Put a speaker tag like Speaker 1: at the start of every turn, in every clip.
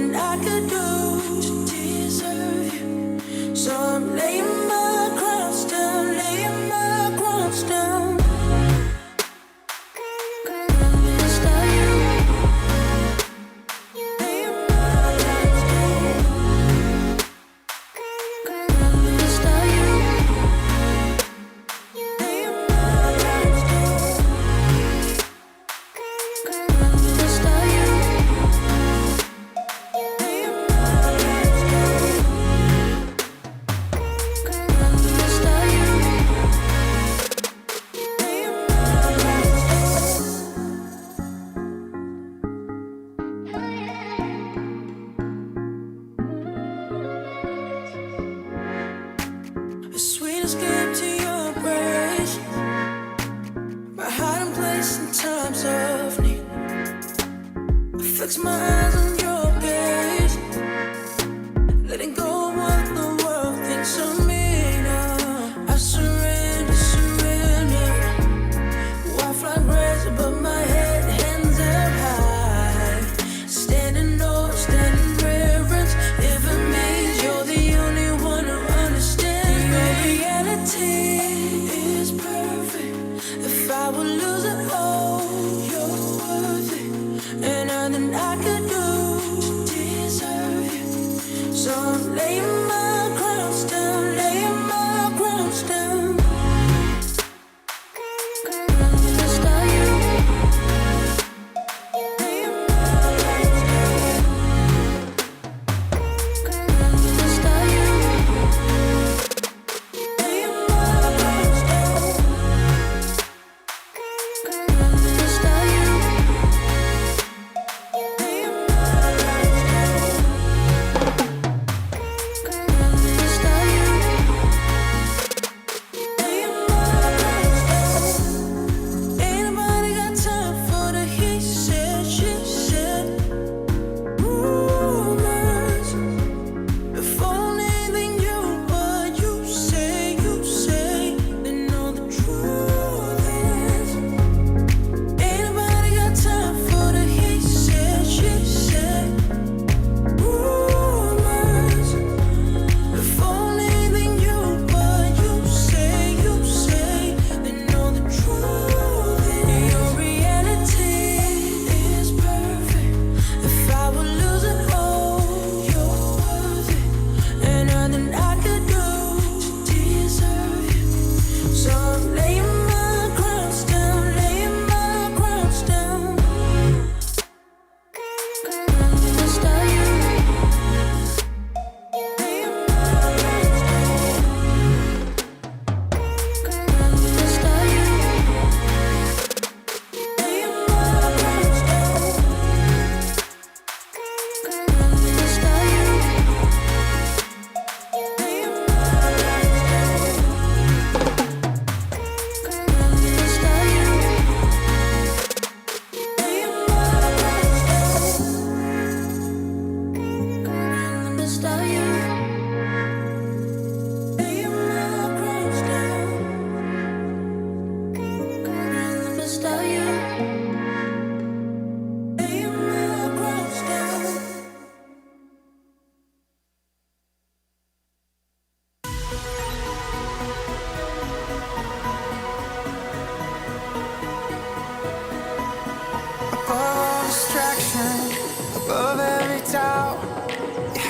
Speaker 1: nothing I could do to deserve you. So I'm laying my crowns down, laying my crowns down.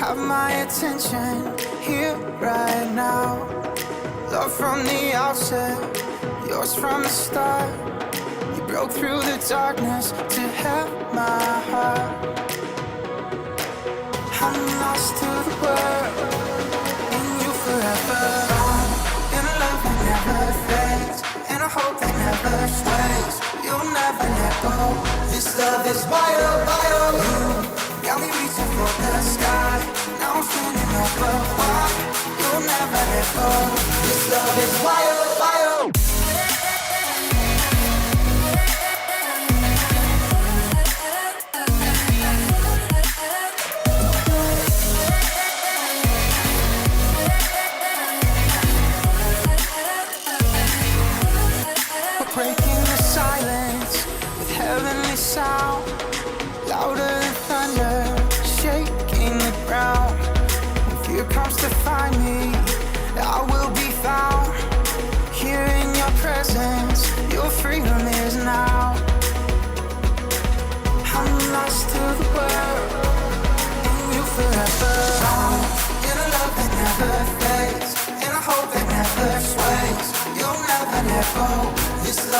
Speaker 2: have my attention here right now. Love from the outset, yours from the start. You broke through the darkness to have my heart. I'm lost to the world, in you forever. In a love that never fades, in a hope that never sways. You'll never let go. This love is wild, wild. You got me reaching for the sky. Now I'm standing over why you'll never let go. This love is wild, wild. Breaking the silence with heavenly sound, louder than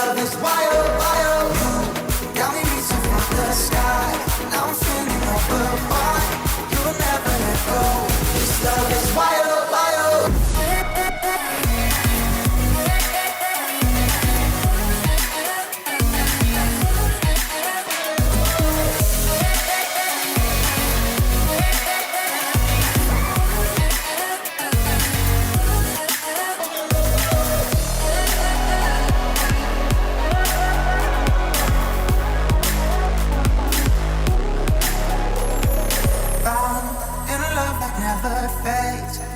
Speaker 2: love is wild, wild. You got me reaching for the sky. Now I'm feeling overwhelmed. You'll never let go. This love is wild, wild.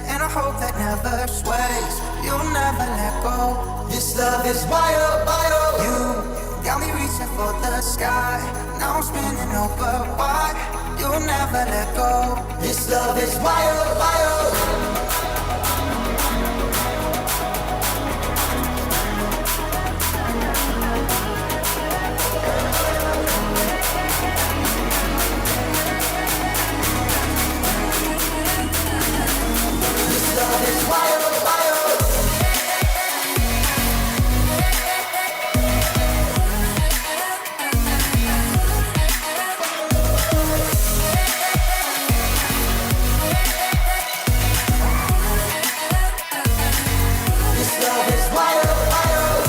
Speaker 2: And a hope that never sways. You'll never let go. This love is wild, wild. You got me reaching for the sky. Now I'm spinning over why you'll never let go. This love is wild, wild. Love is wild, wild. This love is wild, wild.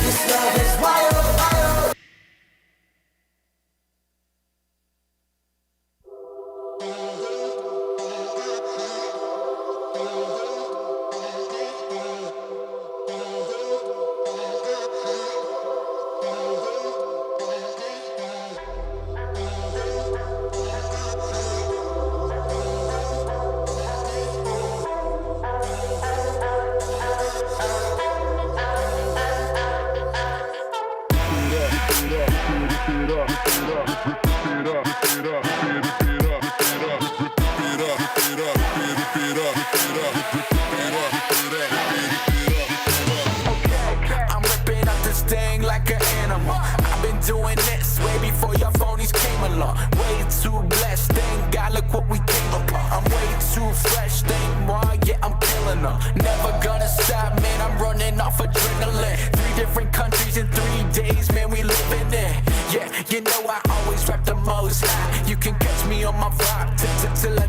Speaker 2: This love is wild, wild.
Speaker 3: I'm ripping up this thing like an animal. I've been doing this way before your phonies came along. Way too blessed, thank God, look what we came upon. I'm way too fresh, thank God, yeah, I'm killing them. Never gonna stop, man, I'm running off adrenaline. 3 different countries in 3 days, man, we living in. Yeah, you know I always rap the most high. You can catch me on my vibe till I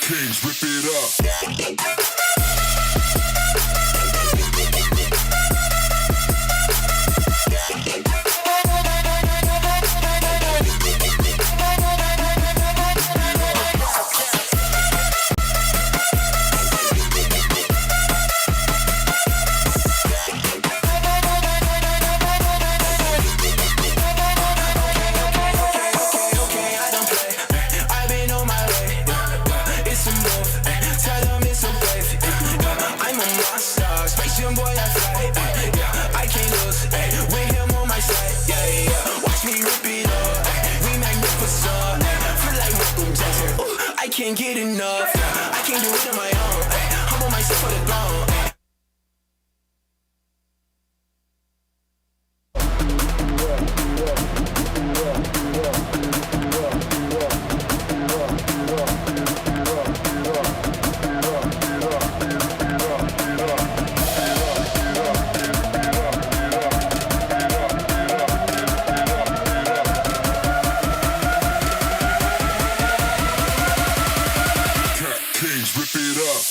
Speaker 4: Kings, rip it up.
Speaker 3: Can't get enough. I can't do it on my own. Humble myself for the throne.
Speaker 4: Kings, rip it up.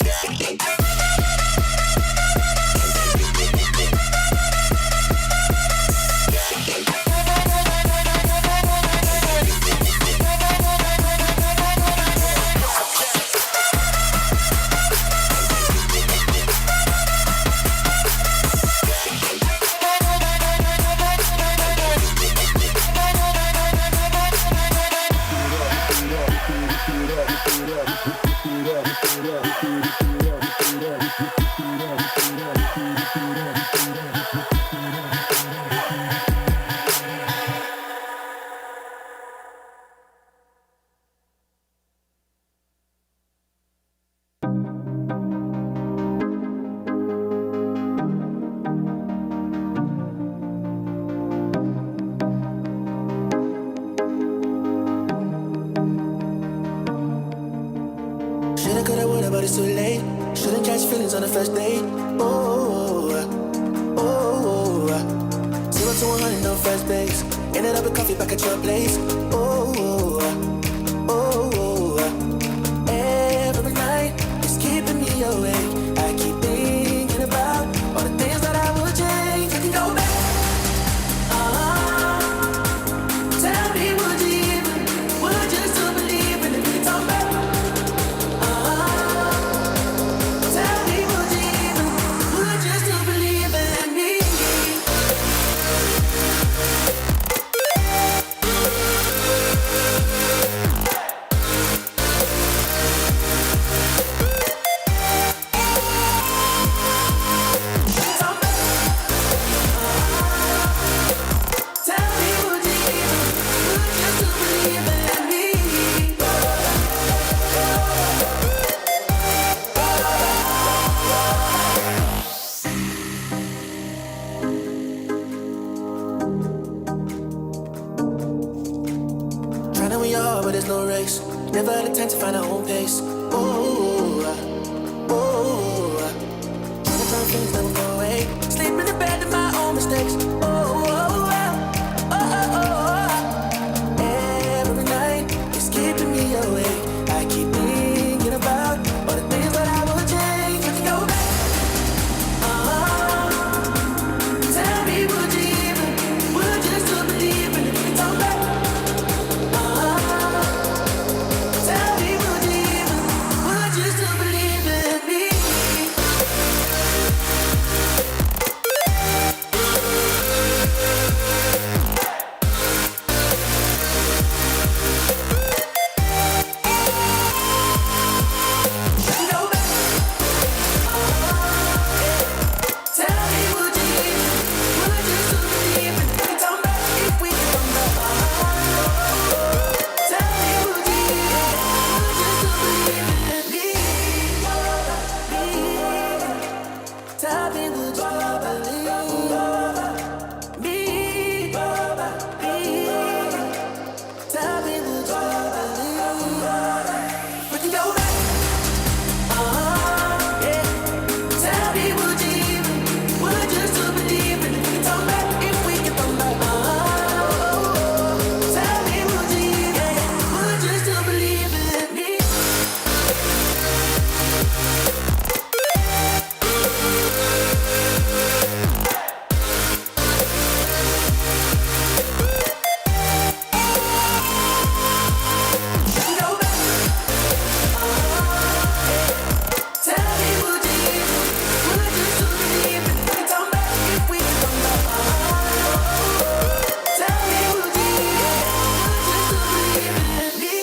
Speaker 5: Shoulda, coulda, woulda, but it's too late. Shouldn't catch feelings on the first date. Oh, oh, 0 to 100, no first base. Ended up with coffee back at your place. Oh, oh, every night it's keeping me awake. I keep thinking about all the things that I would change. I can go back. Tell me, would you still believe in if we talk back? Tell me, would you still believe in me? Trying to win your heart, but there's no race. Never had the time to find our own pace. Oh, trying to turn things never go away. Sleep in the bed of my own mistakes. Every night it's keeping me awake. I keep thinking about all the things that I would change. I can go back. Tell me, would you still believe in if we talk back? Tell me, would you still believe in me? Go back. Tell me, would you still believe in if we talk back? If we come back. Tell me, would you still believe in me? Tell me, would you believe me? Tell me, would you believe? We can go back. Tell me, would you still believe in if we talk back? If we can come back. Tell me, would you still believe in me? Go back. Tell me, would you still believe in if we talk back? If we can come back. Tell me, would you still believe in me?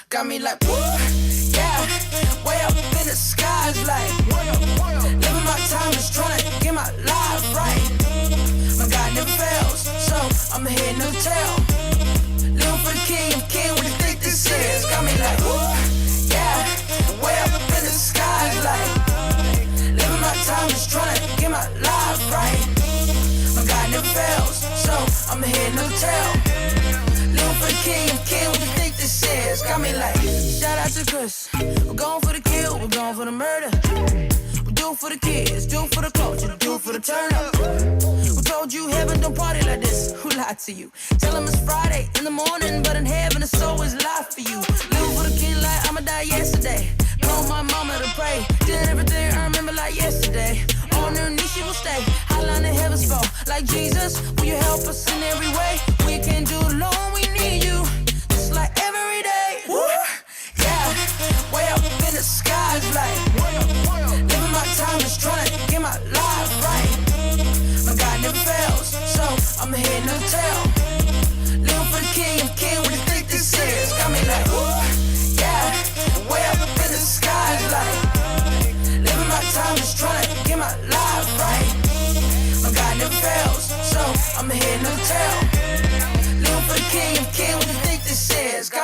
Speaker 2: Got me like, woo, yeah, way up in the skies, like, living my time just trying to get my life right. My God never fails, so I'm heading to tell. Living for the king, I'm king, what do you think this is? Got me like, woo, yeah, way up in the skies, like, living my time just trying to get my life right. My God never fails, so I'm heading to tell. Living for the king, I'm king, what do you think this is? Got me like, shout out to Chris. We're going for the kill, we're going for the murder. We do it for the kids, do it for the culture, do it for the turn up. Who told you heaven don't party like this? Who lied to you? Tell them it's Friday in the morning, but in heaven it's always life for you. Living for the king like I'ma die yesterday. Told my mama to pray, did everything I remember like yesterday. On her knees she will stay, hotline in heaven's fall. Like Jesus, will you help us in every way? We can't do it alone, we need you.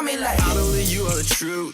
Speaker 1: got me like.
Speaker 5: I know that you are the truth.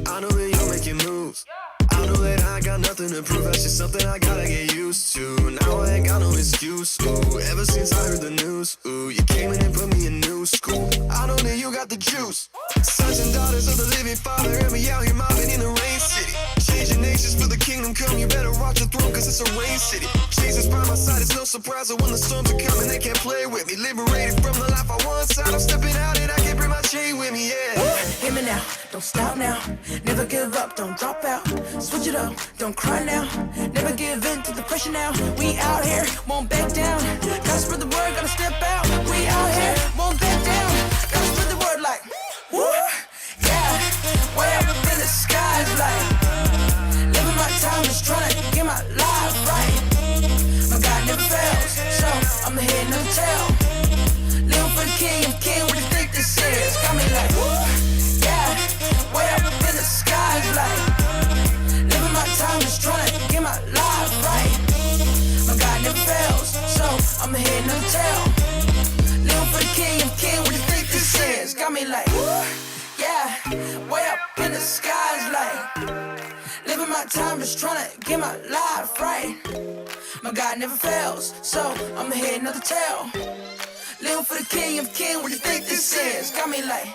Speaker 5: I know that you're making moves. I know that I got nothing to prove. That's just something I gotta get used to. Now I ain't got no excuse. Ooh, ever since I heard the news, ooh, you came in and put me in new school. I know that you got the juice. Sons and daughters of the living Father, and we out here mobbing in the rain city. Changing nations for the kingdom come. You better watch your throne, cause it's a rain city. Jesus by my side, it's no surprise that when the storms are coming, they can't play with me. Liberated from the life I once had. I'm stepping out and I can't bring my chain with me, yeah.
Speaker 1: Hear me now, don't stop now. Never give up, don't drop out. Switch it up, don't cry now. Never give in to the pressure now. We out here, won't back down. Gotta spread the word, gotta step out. We out here, won't back down. Gotta spread the word like, woo, yeah. Way up in the skies like, living my time, just trying to get my life right. My God never fails, so I'm the head, never tail. Living for the king, I'm king, what do you think this is? Got me like, woo, yeah. Way up in the skies like, living my time, just trying to get my life right. My God never fails, so I'm the head, never tail. Living for the king, I'm king, what do you think this is? Got me like, woo, yeah. Way up in the skies like, living my time, just trying to get my life right. My God never fails, so I'm the head, never tail. Living for the king, I'm king, what do you think this is? Got me like,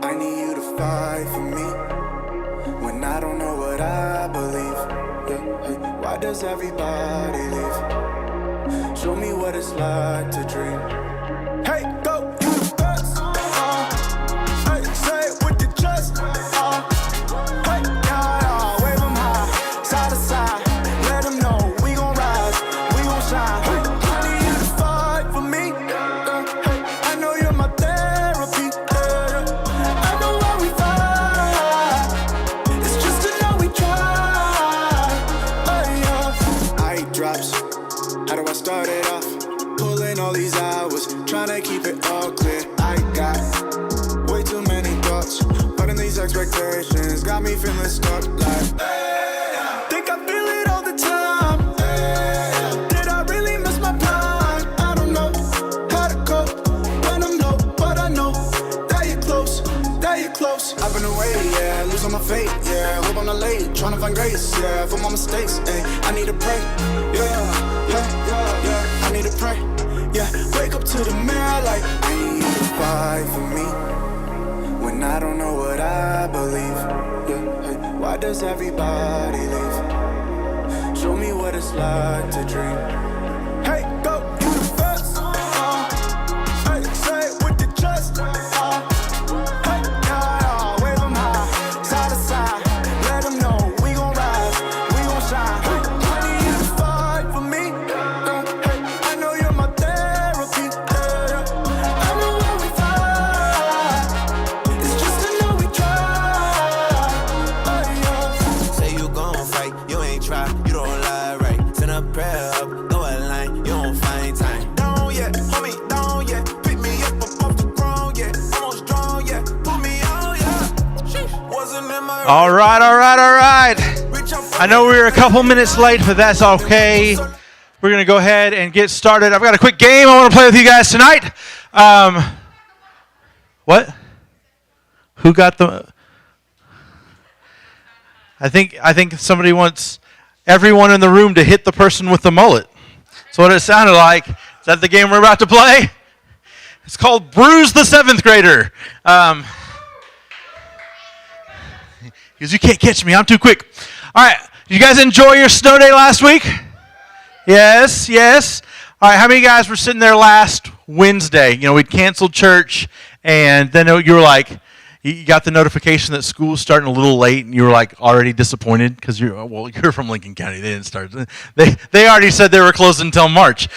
Speaker 5: I need you to fight for me when I don't know what I believe. Why does everybody leave? Show me what it's like to dream. Hey, go, you the best. Hey, say it with your chest. Hey, yeah, wave 'em high, side to side. Let 'em know we gon' rise, we gon' shine. Hey, I need you to fight for me. Hey, I know you're my therapy. I know why we fight. It's just to know we try. I eat drops. How do I start it off? Pulling all these hours, trying to keep it all clear. I got way too many thoughts, fighting these expectations, got me feeling stuck like, think I feel it all the time. Did I really miss my prime? I don't know how to cope when I'm low, but I know that you're close, that you're close. I've been away, yeah, losing my faith, yeah. Hope I'm not late, trying to find grace, yeah. For my mistakes, ayy, I need to pray, yeah. I need to pray, yeah. Wake up to the mirror like, I need you to fight for me when I don't know what I believe. Yeah. Why does everybody leave? Show me what it's like to dream. Hey, go, you the best. Hey, say it with your chest. Hey, yeah, wave 'em high, side to side. Let 'em know we gon' rise, we gon' shine. Hey, I need you to fight for me. Hey, I know you're my therapy. I know why we fight. It's just to know we try.
Speaker 6: Say you gon' fight, you ain't try, you don't lie right. Send a prayer up, go a line, you don't find time. Down yet, homie, down yet. Pick me up off the ground yet. Almost drawn yet, put me on yet. Wasn't in my
Speaker 7: All right. I know we were a couple minutes late, but that's okay. We're going to go ahead and get started. I've got a quick game I want to play with you guys tonight. What? Who got the... I think somebody wants everyone in the room to hit the person with the mullet. That's what it sounded like. Is that the game we're about to play? It's called Bruise the Seventh Grader. Because you can't catch me, I'm too quick. All right, did you guys enjoy your snow day last week? Yes. All right, how many guys were sitting there last Wednesday? You know, we'd canceled church, and then you were like, you got the notification that school was starting a little late, and you were like already disappointed because you're from Lincoln County. They didn't start. They already said they were closed until March.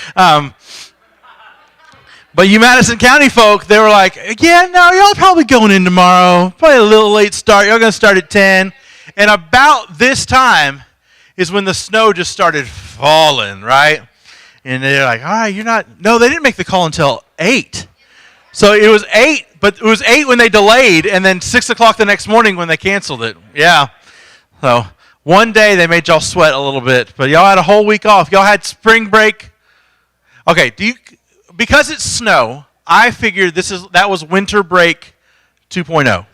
Speaker 7: But you Madison County folk, they were like, yeah, no, y'all probably going in tomorrow. Probably a little late start. Y'all going to start at 10. And about this time is when the snow just started falling, right? And they're like, all right, you're not. No, they didn't make the call until 8. So it was 8 but it was 8 when they delayed, and then 6 o'clock the next morning when they canceled it. Yeah. So one day they made y'all sweat a little bit, but y'all had a whole week off. Y'all had spring break. Okay, because it's snow, I figured that was winter break 2.0,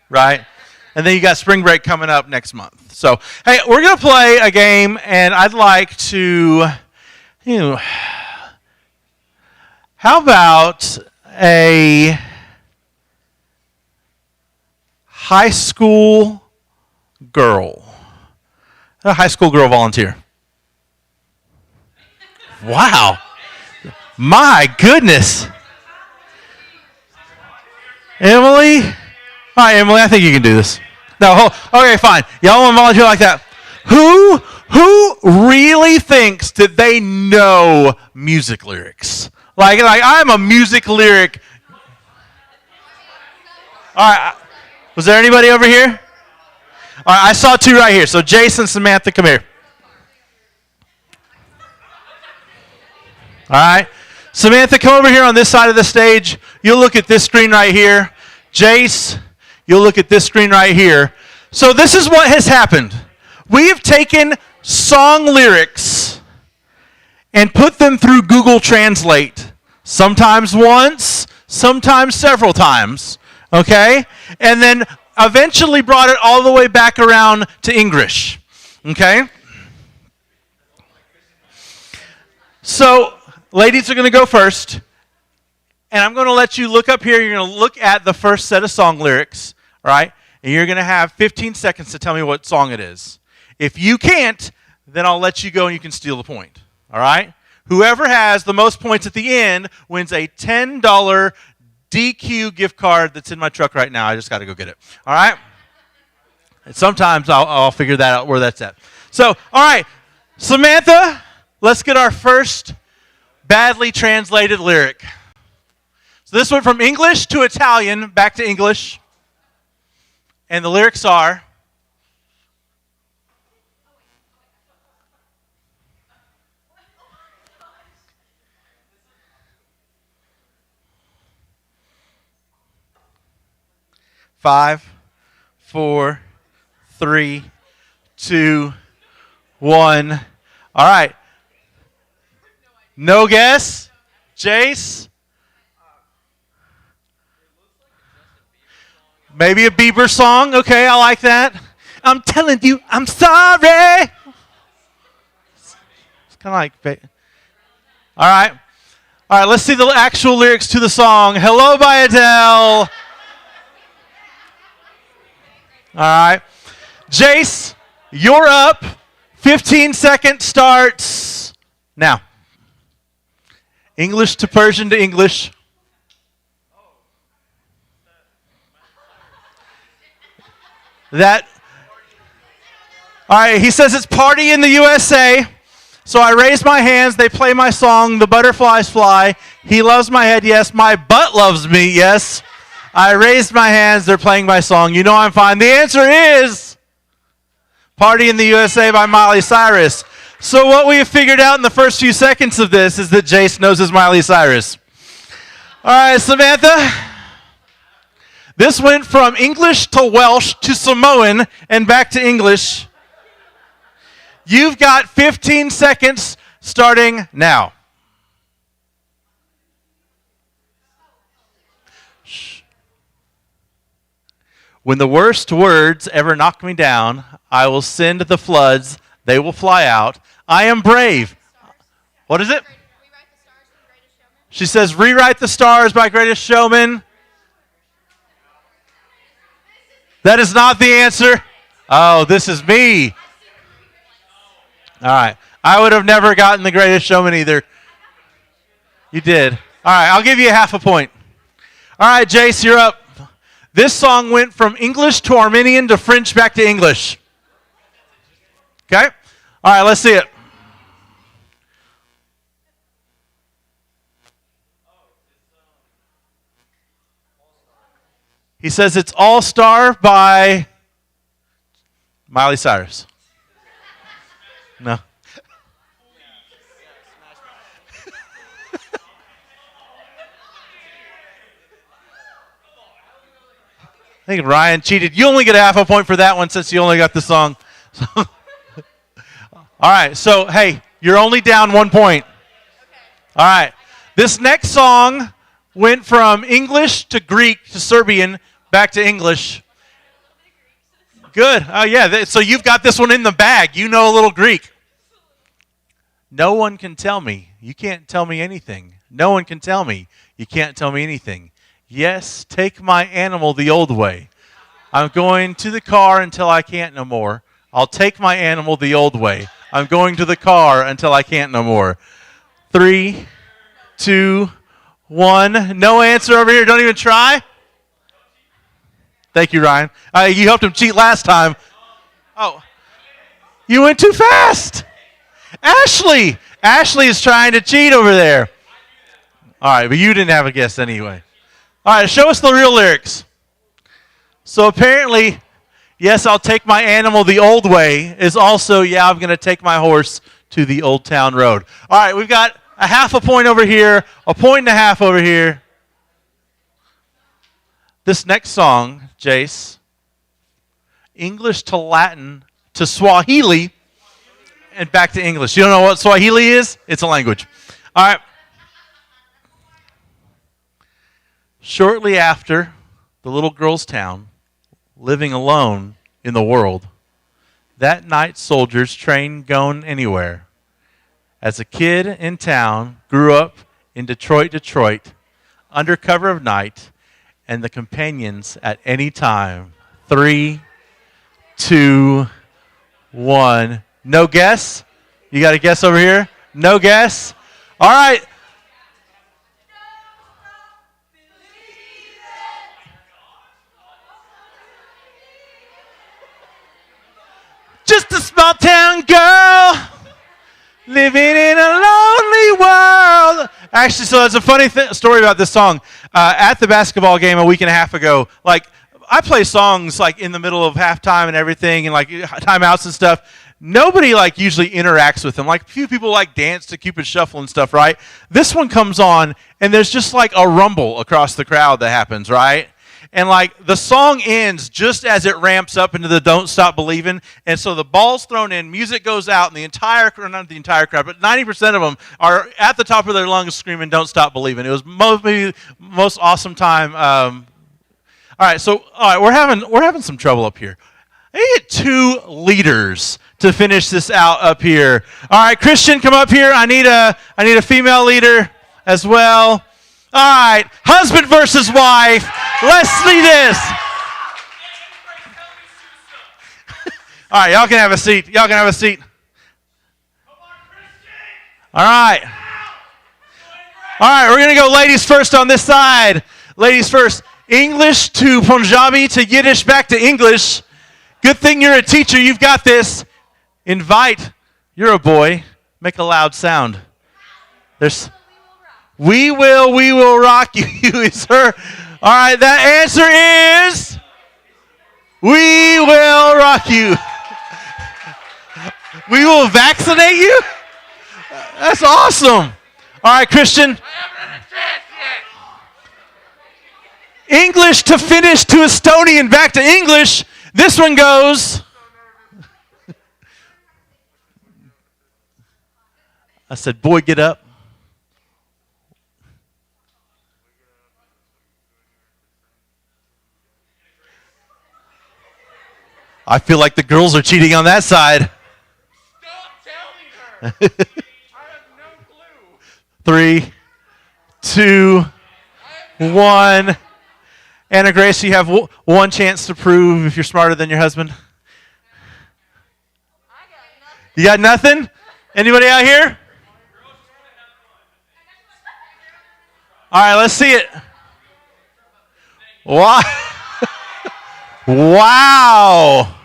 Speaker 7: right? And then you got spring break coming up next month. So, hey, we're going to play a game, and I'd like to, how about a high school girl? A high school girl volunteer. Wow. My goodness. Emily? All right, Emily, I think you can do this. No, okay, fine. Y'all want to volunteer like that. Who really thinks that they know music lyrics? Like I'm a music lyric. All right. Was there anybody over here? All right, I saw 2 right here. So Jason, Samantha, come here. All right. Samantha, come over here on this side of the stage. You'll look at this screen right here. Jace, you'll look at this screen right here. So this is what has happened. We have taken song lyrics and put them through Google Translate. Sometimes once, sometimes several times. Okay? And then eventually brought it all the way back around to English. Okay? So ladies are going to go first, and I'm going to let you look up here. You're going to look at the first set of song lyrics, all right? And you're going to have 15 seconds to tell me what song it is. If you can't, then I'll let you go and you can steal the point, all right? Whoever has the most points at the end wins a $10 DQ gift card that's in my truck right now. I just got to go get it, all right? And sometimes I'll figure that out where that's at. So, all right, Samantha, let's get our first badly translated lyric. So this went from English to Italian, back to English. And the lyrics are, Five, 4, 3, 2, 1. All right. No guess? Jace? Maybe a Bieber song? Okay, I like that. I'm telling you, I'm sorry. It's kind of like... All right. All right, let's see the actual lyrics to the song. Hello by Adele. All right. Jace, you're up. 15 seconds starts now. English to Persian to English. That. All right, he says it's party in the USA. So I raise my hands, they play my song, the butterflies fly. He loves my head, yes. My butt loves me, yes. I raised my hands, they're playing my song. You know I'm fine. The answer is Party in the USA by Miley Cyrus. So what we have figured out in the first few seconds of this is that Jace knows his Miley Cyrus. All right, Samantha. This went from English to Welsh to Samoan and back to English. You've got 15 seconds starting now. When the worst words ever knock me down, I will send the floods, they will fly out. I am brave. What is it? She says, Rewrite the Stars by Greatest Showman. That is not the answer. Oh, This Is Me. All right. I would have never gotten the Greatest Showman either. You did. All right, I'll give you half a point. All right, Jace, you're up. This song went from English to Armenian to French back to English. Okay? All right, let's see it. He says it's All Star by Miley Cyrus. No. I think Ryan cheated. You only get a half a point for that one since you only got the song. So all right, so, hey, you're only down 1 point. All right. This next song went from English to Greek to Serbian back to English. Good. Oh, yeah. So you've got this one in the bag. You know a little Greek. No one can tell me. You can't tell me anything. No one can tell me. You can't tell me anything. Yes, take my animal the old way. I'm going to the car until I can't no more. I'll take my animal the old way. I'm going to the car until I can't no more. 3, 2, 1. No answer over here. Don't even try. Thank you, Ryan. You helped him cheat last time. Oh, you went too fast. Ashley. Ashley is trying to cheat over there. All right, but you didn't have a guess anyway. All right, show us the real lyrics. So apparently, yes, I'll take my animal the old way is also, yeah, I'm going to take my horse to the old town road. All right, we've got a half a point over here, a point and a half over here. This next song, Jace, English to Latin to Swahili and back to English. You don't know what Swahili is? It's a language. All right. Shortly after the little girl's town, living alone in the world, that night soldiers train going anywhere. As a kid in town, grew up in Detroit, under cover of night, and the companions at any time. 3, 2, 1. No guess? You got a guess over here? No guess? All right. Just a small town girl living in a lonely world. Actually, so there's a funny story about this song. At the basketball game a week and a half ago, like, I play songs like in the middle of halftime and everything and like timeouts and stuff. Nobody like usually interacts with them. Like, a few people like dance to Cupid Shuffle and stuff, right? This one comes on and there's just like a rumble across the crowd that happens, right? And like the song ends just as it ramps up into the Don't Stop Believin'. And so the ball's thrown in, music goes out, and the entire, not the entire crowd, but 90% of them are at the top of their lungs screaming Don't Stop Believin'. It was maybe the most awesome time. All right, so we're having some trouble up here. I get 2 leaders to finish this out up here. All right, Christian, come up here. I need a female leader as well. All right, husband versus wife. Let's see this. All right, y'all can have a seat. Y'all can have a seat. All right. All right, we're going to go ladies first on this side. Ladies first. English to Punjabi to Yiddish back to English. Good thing you're a teacher. You've got this. Invite. You're a boy. Make a loud sound. There's... We will rock you is her. All right, that answer is we will rock you. We will vaccinate you? That's awesome. All right, Christian. English to Finnish to Estonian back to English. This one goes. I said, boy, get up. I feel like the girls are cheating on that side. Stop telling her. I have no clue. 3, 2, 1. Anna Grace, you have one chance to prove if you're smarter than your husband. You got nothing? Anybody out here? All right, let's see it. Wow. Wow.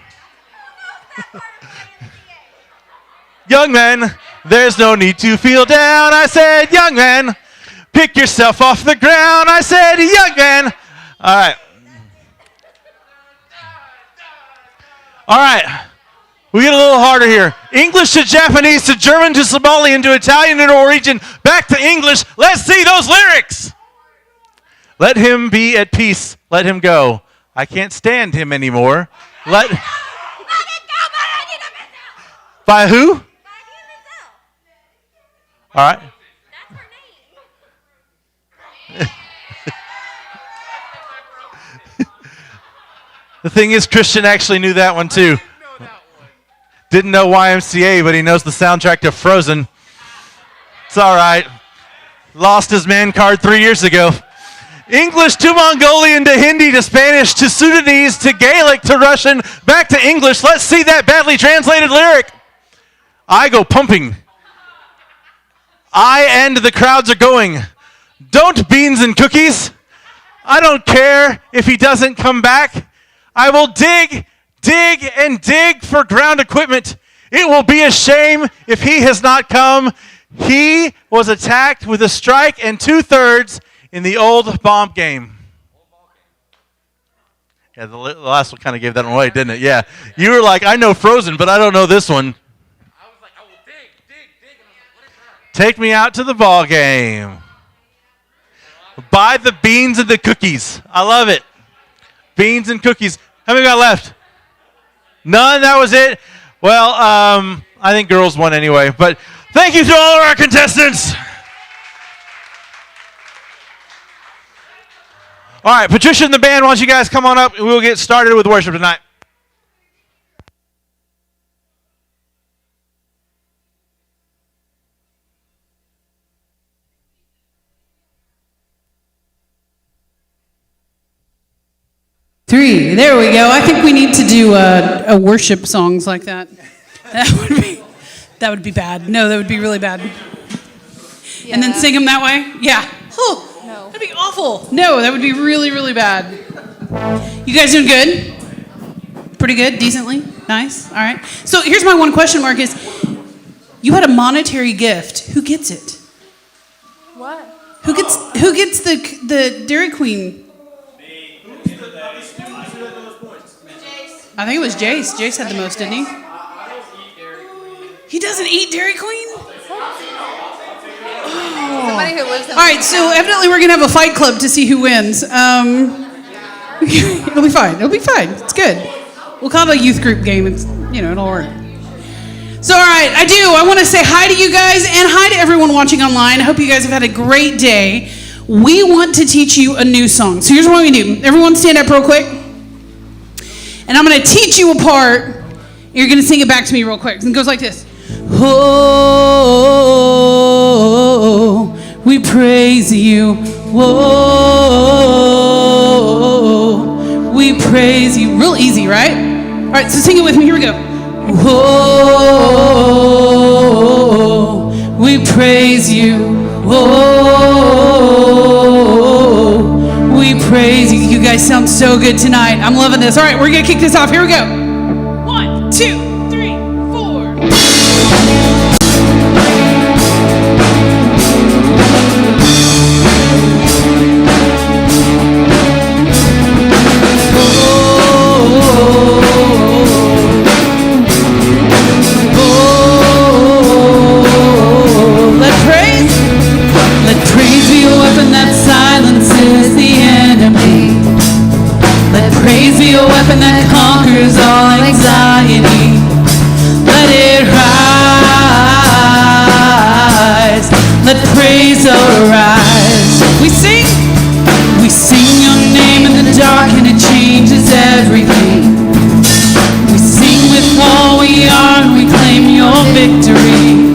Speaker 7: Young man, there's no need to feel down. I said, young man, pick yourself off the ground. I said, young man. All right. All right. We get a little harder here. English to Japanese to German to Somalian to Italian to Norwegian. Back to English. Let's see those lyrics. Let him be at peace. Let him go. I can't stand him anymore. Let. By who? All right. The thing is, Christian actually knew that one too. Didn't know YMCA, but he knows the soundtrack to Frozen. It's all right. Lost his man card 3 years ago. English to Mongolian to Hindi to Spanish to Sudanese to Gaelic to Russian back to English. Let's see that badly translated lyric. I go pumping. I and the crowds are going. Don't beans and cookies. I don't care if he doesn't come back. I will dig, and dig for ground equipment. It will be a shame if he has not come. He was attacked with a strike and 2/3 in the old bomb game. Yeah, the last one kind of gave that one away, didn't it? Yeah. You were like, I know Frozen, but I don't know this one.
Speaker 8: I was like, I will dig. And I was like, what is that?
Speaker 7: Take me out to the ball game. Buy the beans and the cookies. I love it. Beans and cookies. How many got left? None? That was it? Well, I think girls won anyway. But thank you to all of our contestants. All right, Patricia and the band, why don't you guys come on up and we'll get started with worship tonight.
Speaker 9: Three. There we go. I think we need to do a worship songs like that. That would be bad. No, that would be really bad. Yeah. And then sing them that way? Yeah. Oh, no. That'd be awful. No, that would be really, really bad. You guys doing good? Pretty good? Decently? Nice? All right. So here's my one question mark is, you had a monetary gift. Who gets it?
Speaker 10: What?
Speaker 9: Who gets the Dairy Queen? I think it was Jace. Jace had the most, didn't he? He doesn't eat Dairy Queen? Oh.
Speaker 10: Somebody who lives in
Speaker 9: all right, so evidently we're going to have a fight club to see who wins. It'll be fine. It'll be fine. It's good. We'll call it a youth group game. It's, it'll work. So, all right, I want to say hi to you guys and hi to everyone watching online. I hope you guys have had a great day. We want to teach you a new song. So here's what we do. Everyone stand up real quick. And I'm going to teach you a part. You're going to sing it back to me real quick. And it goes like this. Oh, we praise you. Whoa, we praise you. Real easy, right? All right, so sing it with me. Here we go. Whoa, we praise you. Whoa, we praise you. You guys sound so good tonight. I'm loving this. All right, we're going to kick this off. Here we go. 1, 2, 3, 4. Let praise be a weapon that silences the enemy. Let praise be a weapon that conquers all anxiety. Let it rise. Let praise arise. We sing your name in the dark and it changes everything. We sing with all we are and we claim your victory.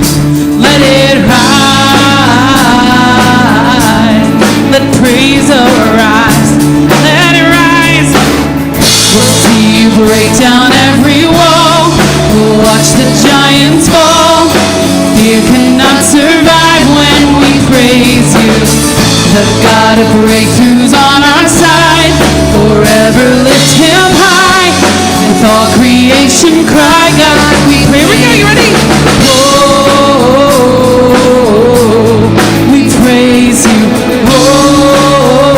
Speaker 9: Let it rise. Let praise arise. Let it rise. We'll see you break down every wall. We'll watch the giants fall. Fear cannot survive when we praise you. The God of breakthroughs on our side. Forever lift him high. With all creation cry, God, we pray. Here we go, you ready? Oh, we praise you. Oh,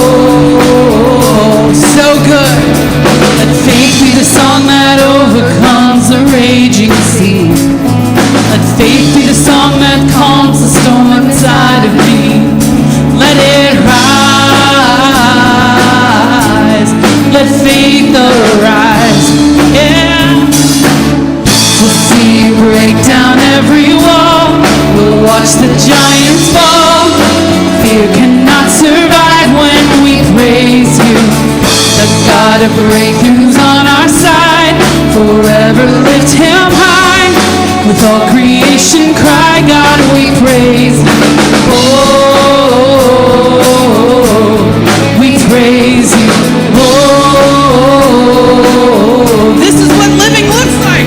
Speaker 9: so good. Let faith be the song that overcomes the raging sea. Let faith be the song that calms the storm inside of me. Let it rise. let faith arise. Yeah. We'll see you break down every wall. We'll watch the giants fall. Fear cannot survive when we praise you. The God of breakthroughs on our side. Forever lift him high. With all creation cry, God, we praise you. Oh, we praise you. Oh, this is what living looks like.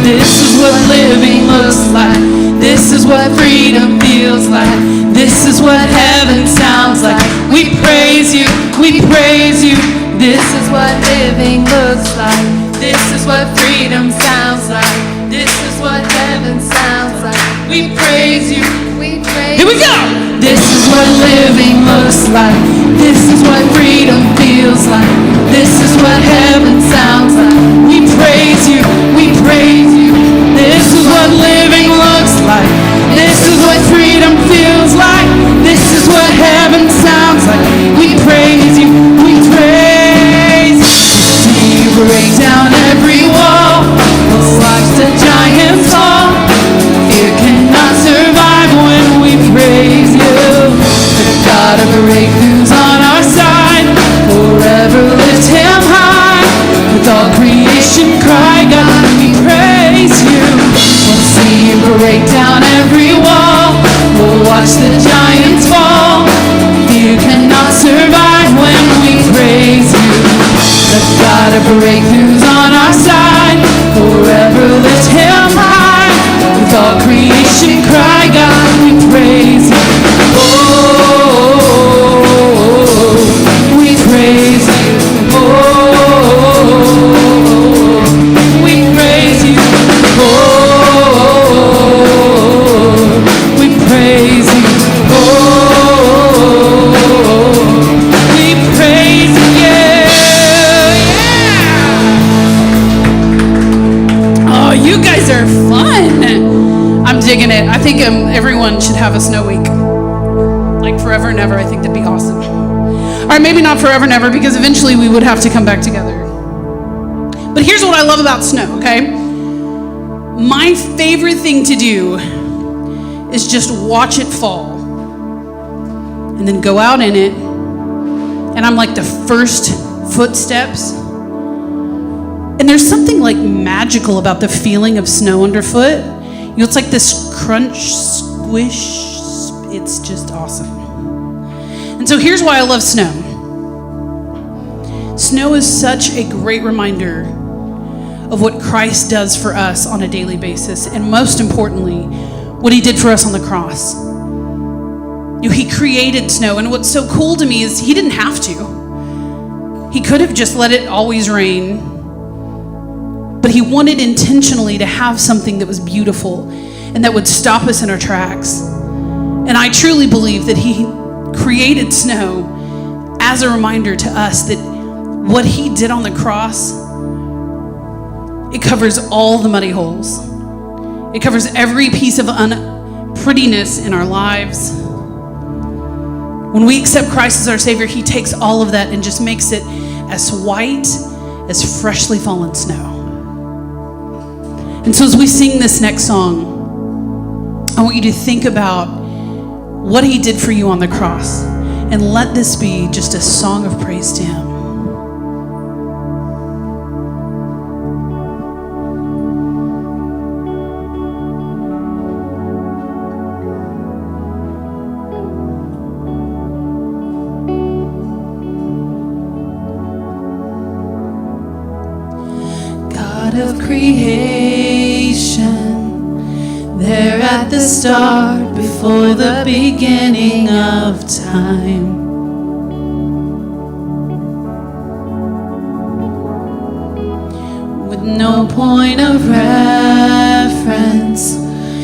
Speaker 9: This is what living looks like. This is what freedom feels like. This is what heaven sounds like. We praise you, we praise you. This is what living looks like. This is what freedom sounds like. This is what heaven sounds like. We praise you, we praise you. Here we go! This is what living looks like. This is what freedom feels like. This is what heaven sounds like. We praise you, we praise you. This is what living looks like. This is what freedom feels like. This is what heaven sounds like. We praise you, we praise you. See you break down every wall. We'll watch the giants fall. Fear cannot survive when we praise you. The God of breakthroughs on our side. Forever lift him high. With all creation cry, God, we praise you. We'll see you break down every wall. We'll watch the giants fall. Fear cannot survive when we praise you. The God of breakthroughs on our side. Forever lift him high. With all creation cry, God, we praise you. Oh, we praise you. Oh, we praise you. Oh, we praise you. Oh, we praise you. Yeah. Oh, you guys are fun. I'm digging it. I think everyone should have a snow week. Like forever and ever. I think that'd be awesome. All right, maybe not forever and ever, because eventually we would have to come back together. But here's what I love about snow, okay? My favorite thing to do is just watch it fall and then go out in it, and I'm like the first footsteps. And there's something like magical about the feeling of snow underfoot. You know, it's like this crunch, squish. It's just awesome. And so here's why I love snow. Snow is such a great reminder of what Christ does for us on a daily basis, and most importantly, what he did for us on the cross. You know, he created snow, and what's so cool to me is he didn't have to. He could have just let it always rain, but he wanted intentionally to have something that was beautiful and that would stop us in our tracks. And I truly believe that he created snow as a reminder to us that what he did on the cross, it covers all the muddy holes. It covers every piece of unprettiness in our lives. When we accept Christ as our Savior, he takes all of that and just makes it as white as freshly fallen snow. And so as we sing this next song, I want you to think about what he did for you on the cross, and let this be just a song of praise to him. God of creation, there at the start, before the beginning of time. With no point of reference,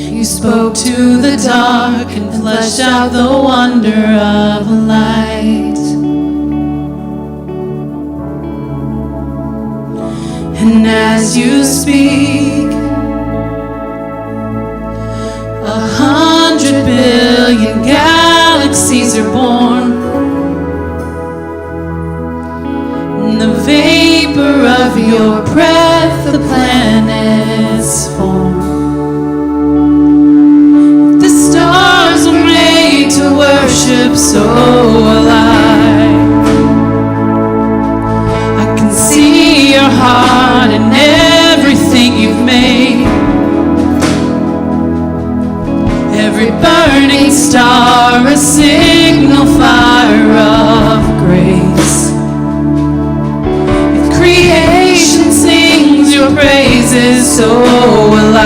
Speaker 9: you spoke to the dark and fleshed out the wonder of light. And as you speak, 100 billion galaxies are born. And the vapor of your breath the planets form. The stars were made to worship, so alive. I can see your heart in everything you've made. Every burning star, a signal fire of grace. If creation sings your praises, so will I.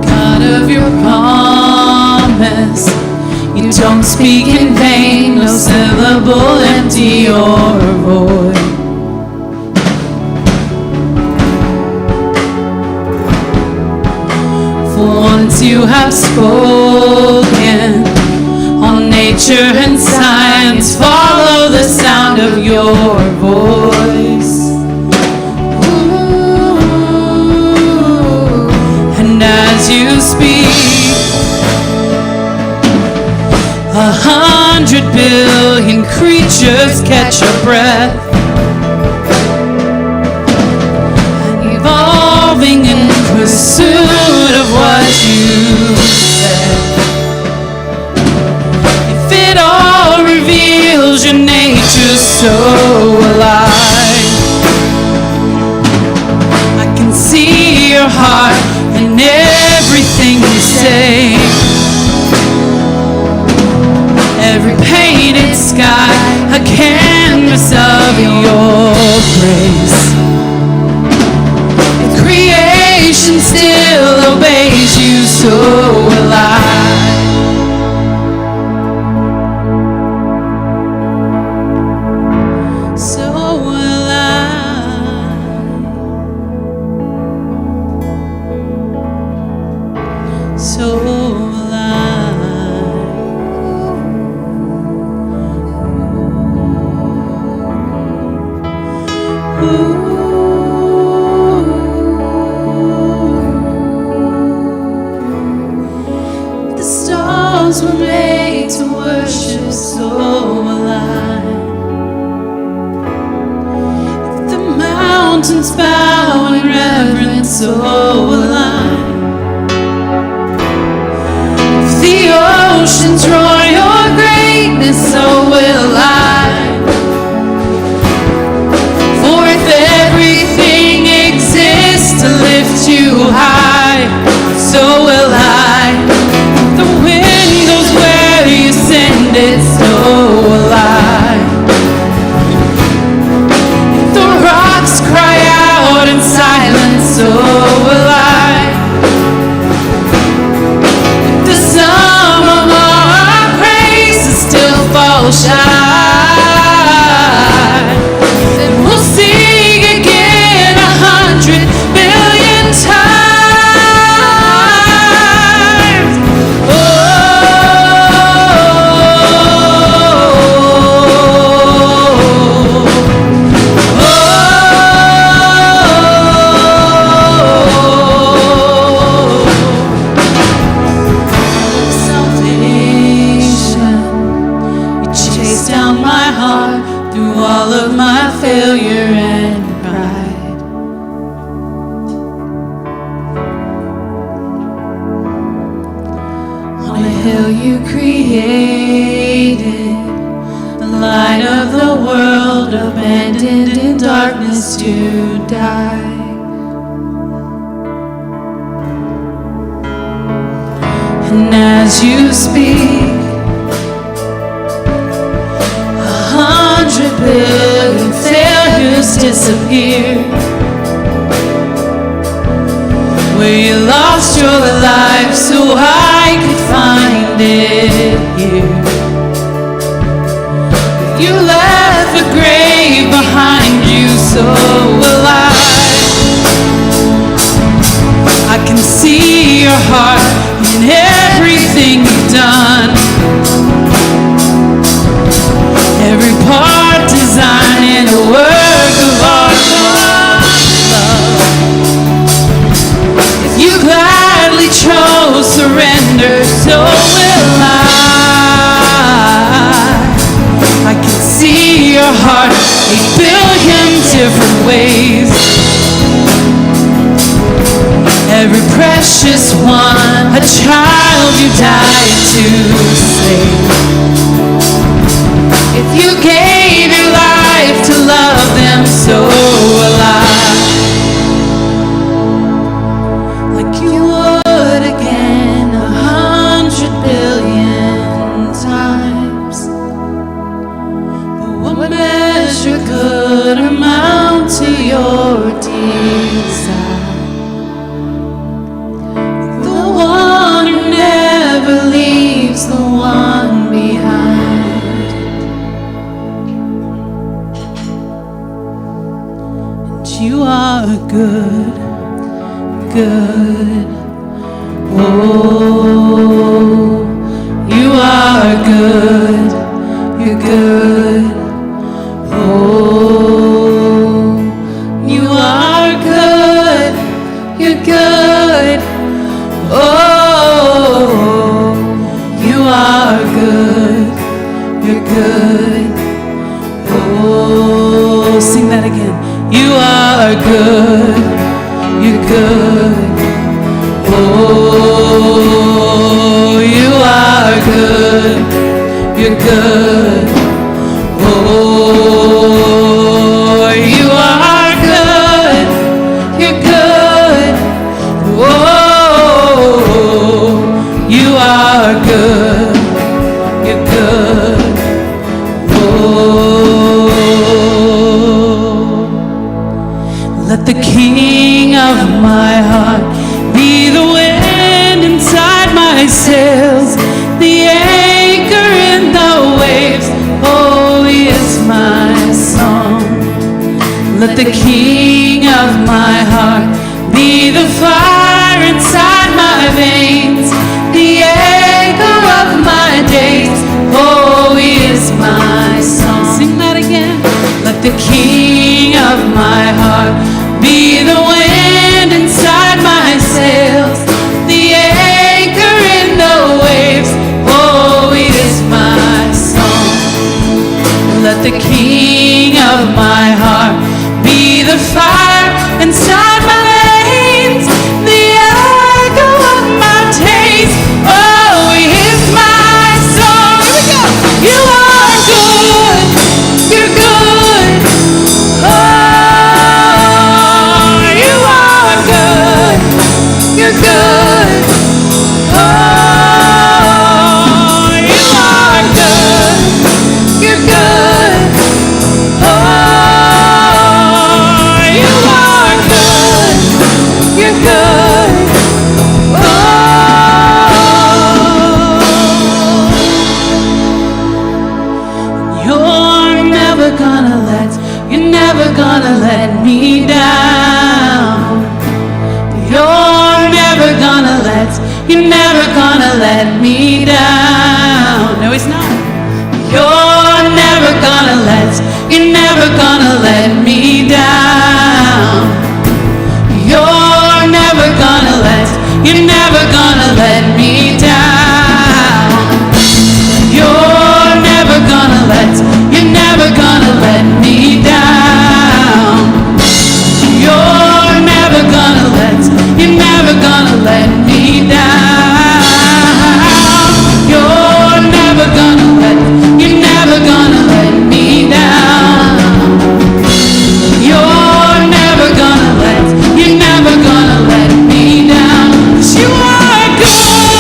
Speaker 9: God of your promise, you don't speak in vain, no syllable empty or void. For once you have spoken, all nature and science follow the sound of your voice. Ooh. And as you speak, 100 billion creatures catch your breath, evolving in pursuit of what you said. If it all reveals your nature so alive, I can see your heart in everything you say. Every painted sky, a canvas of your grace. If creation still obeys you, so will I. So will I. So will I. The stars were made to worship, so alive. If the mountains bow in reverence, so alive. If the oceans roar your greatness, so will I. To lift you high, so will I. The wind goes where you send it, so will I. The rocks cry out in silence, so will I. The sum of all our praises still falls shy. Then we'll sing again 100 billion times. Oh, salvation, you chased down my heart through all of my failure and pride. On a hill you created, the light of the world, abandoned in darkness to die. And as you speak, 100 billion failures disappear. Where you lost your life so I could find it here. You left a grave behind you, so will I. I can see your heart in everything you've done. Every part designed in a work of art. days. Every precious one, a child you died to save. If you gave your life to love them so alive, like you would again 100 billion times. But what measure could amount to your desire? The one who never leaves the one behind. And you are good, good. Oh, you are good, you're good. Oh, you are good, you're good. Oh, you are good, you're good. Oh, sing that again. You are good, you're good. Oh, you are good, you're good. Oh, you are good, you're good. Oh, you are good, you're good. Oh, let the King of my heart be the wind inside my sails, the anchor in the waves. Oh, he is my song. Let the King of my heart be the fire inside my veins, the echo of my days. Oh, he is my song. Sing that again. Let the King of my heart be the wind inside my sails, the anchor in the waves. Oh, he is my song. Let the King of my heart be the fire inside my veins, the echo of my days. Oh, he is my song. Here we go. You are good, you're good. Oh, you are good, you're good. Oh, you are good, you're good. Oh, you are good, you're good. Oh, you're never gonna let me down. You're never gonna let me down. No, he's not. You're never gonna let me down. You're never gonna let me down. You're never gonna let me down. You're never gonna let me down. You're never gonna let me down. You're never gonna let me down. 'Cause you are good.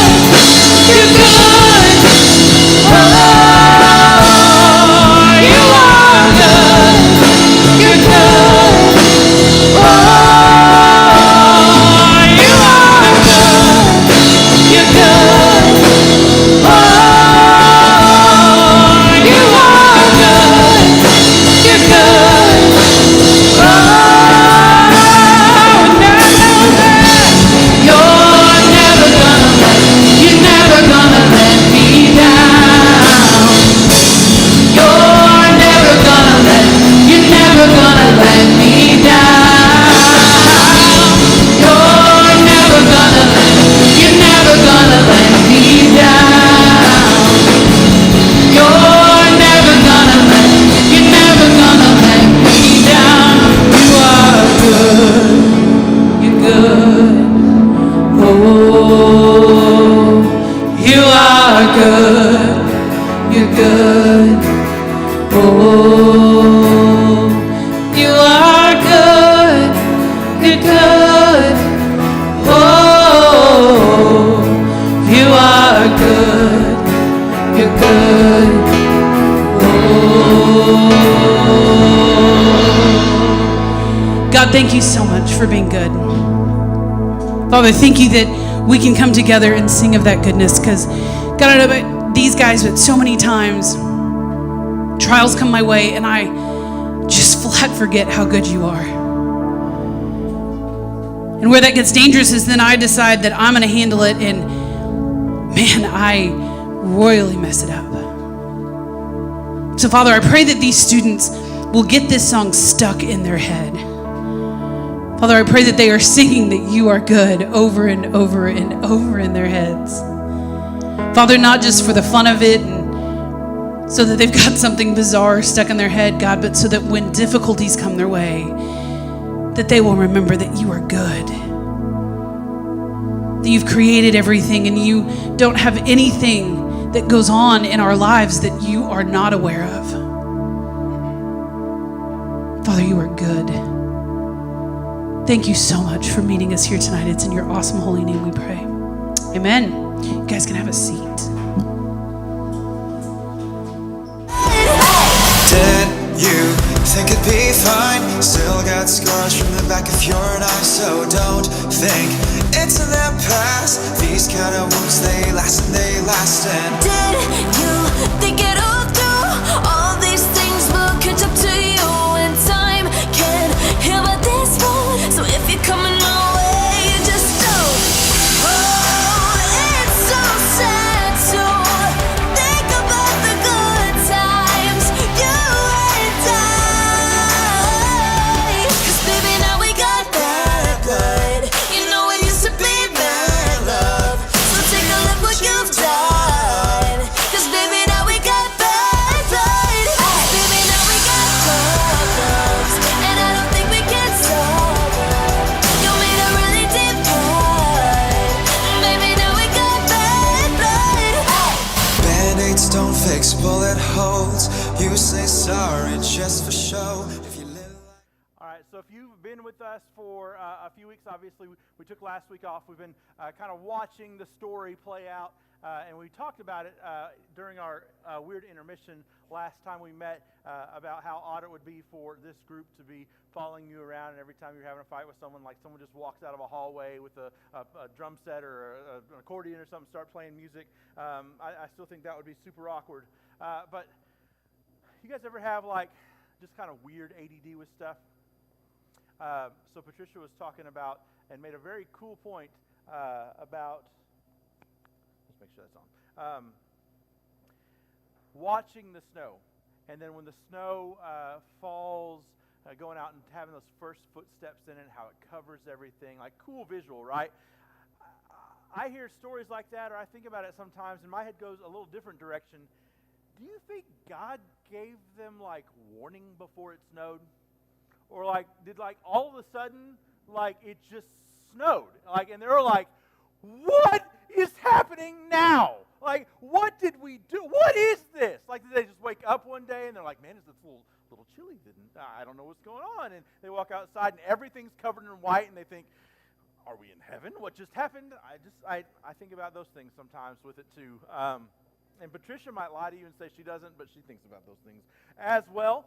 Speaker 9: God, thank you so much for being good. Father, thank you that we can come together and sing of that goodness, because God, I don't know about these guys, but so many times trials come my way and I just flat forget how good you are. And where that gets dangerous is then I decide that I'm going to handle it, and man, I royally mess it up. So Father, I pray that these students will get this song stuck in their head. Father, I pray that they are singing that you are good over and over and over in their heads. Father, not just for the fun of it and so that they've got something bizarre stuck in their head, God, but so that when difficulties come their way, that they will remember that you are good. That you've created everything and you don't have anything that goes on in our lives that you are not aware of. Father, you are good. Thank you so much for meeting us here tonight. It's in your awesome holy name we pray. Amen. You guys can have a seat.
Speaker 2: Did you think it'd be fine? Still got scars from the back of your knife, so don't think it's in the past. These kind of wounds, they last and they last. And
Speaker 10: did you think it all through? All these things will catch up to you in time. Can't heal but this one, so if you're coming my way, you just don't. Oh, it's so sad to think about the good times you and I. 'Cause baby, now we got bad blood. You know it used to be bad love. So take a look what you've done. 'Cause baby, now we got bad blood. Baby, now we got problems, and I don't think we can solve them. You made a really deep cut. Baby, now we got bad blood.
Speaker 2: Band-aids don't fix bullet holes. You say sorry just for show. If you live
Speaker 7: All right, so if you've been with us for a few weeks, obviously we took last week off. We've been kind of watching the story play out, and we talked about it during our weird intermission last time we met about how odd it would be for this group to be following you around, and every time you're having a fight with someone, like someone just walks out of a hallway with a drum set or an accordion or something, start playing music. I still think that would be super awkward. But you guys ever have like just kind of weird ADD with stuff? So Patricia was talking about and made a very cool point about, let's make sure that's on, watching the snow. And then when the snow falls, going out and having those first footsteps in it, how it covers everything, like cool visual, right? I hear stories like that, or I think about it sometimes, and my head goes a little different direction. Do you think God gave them like warning before it snowed? Or like, did like all of a sudden, like it just snowed? Like, and they were like, what is happening now? Like, what did we do? What is this? Like, did they just wake up one day and they're like, man, it's a little chilly. I don't know what's going on. And they walk outside and everything's covered in white and they think, are we in heaven? What just happened? I think about those things sometimes with it too. And Patricia might lie to you and say she doesn't, but she thinks about those things as well.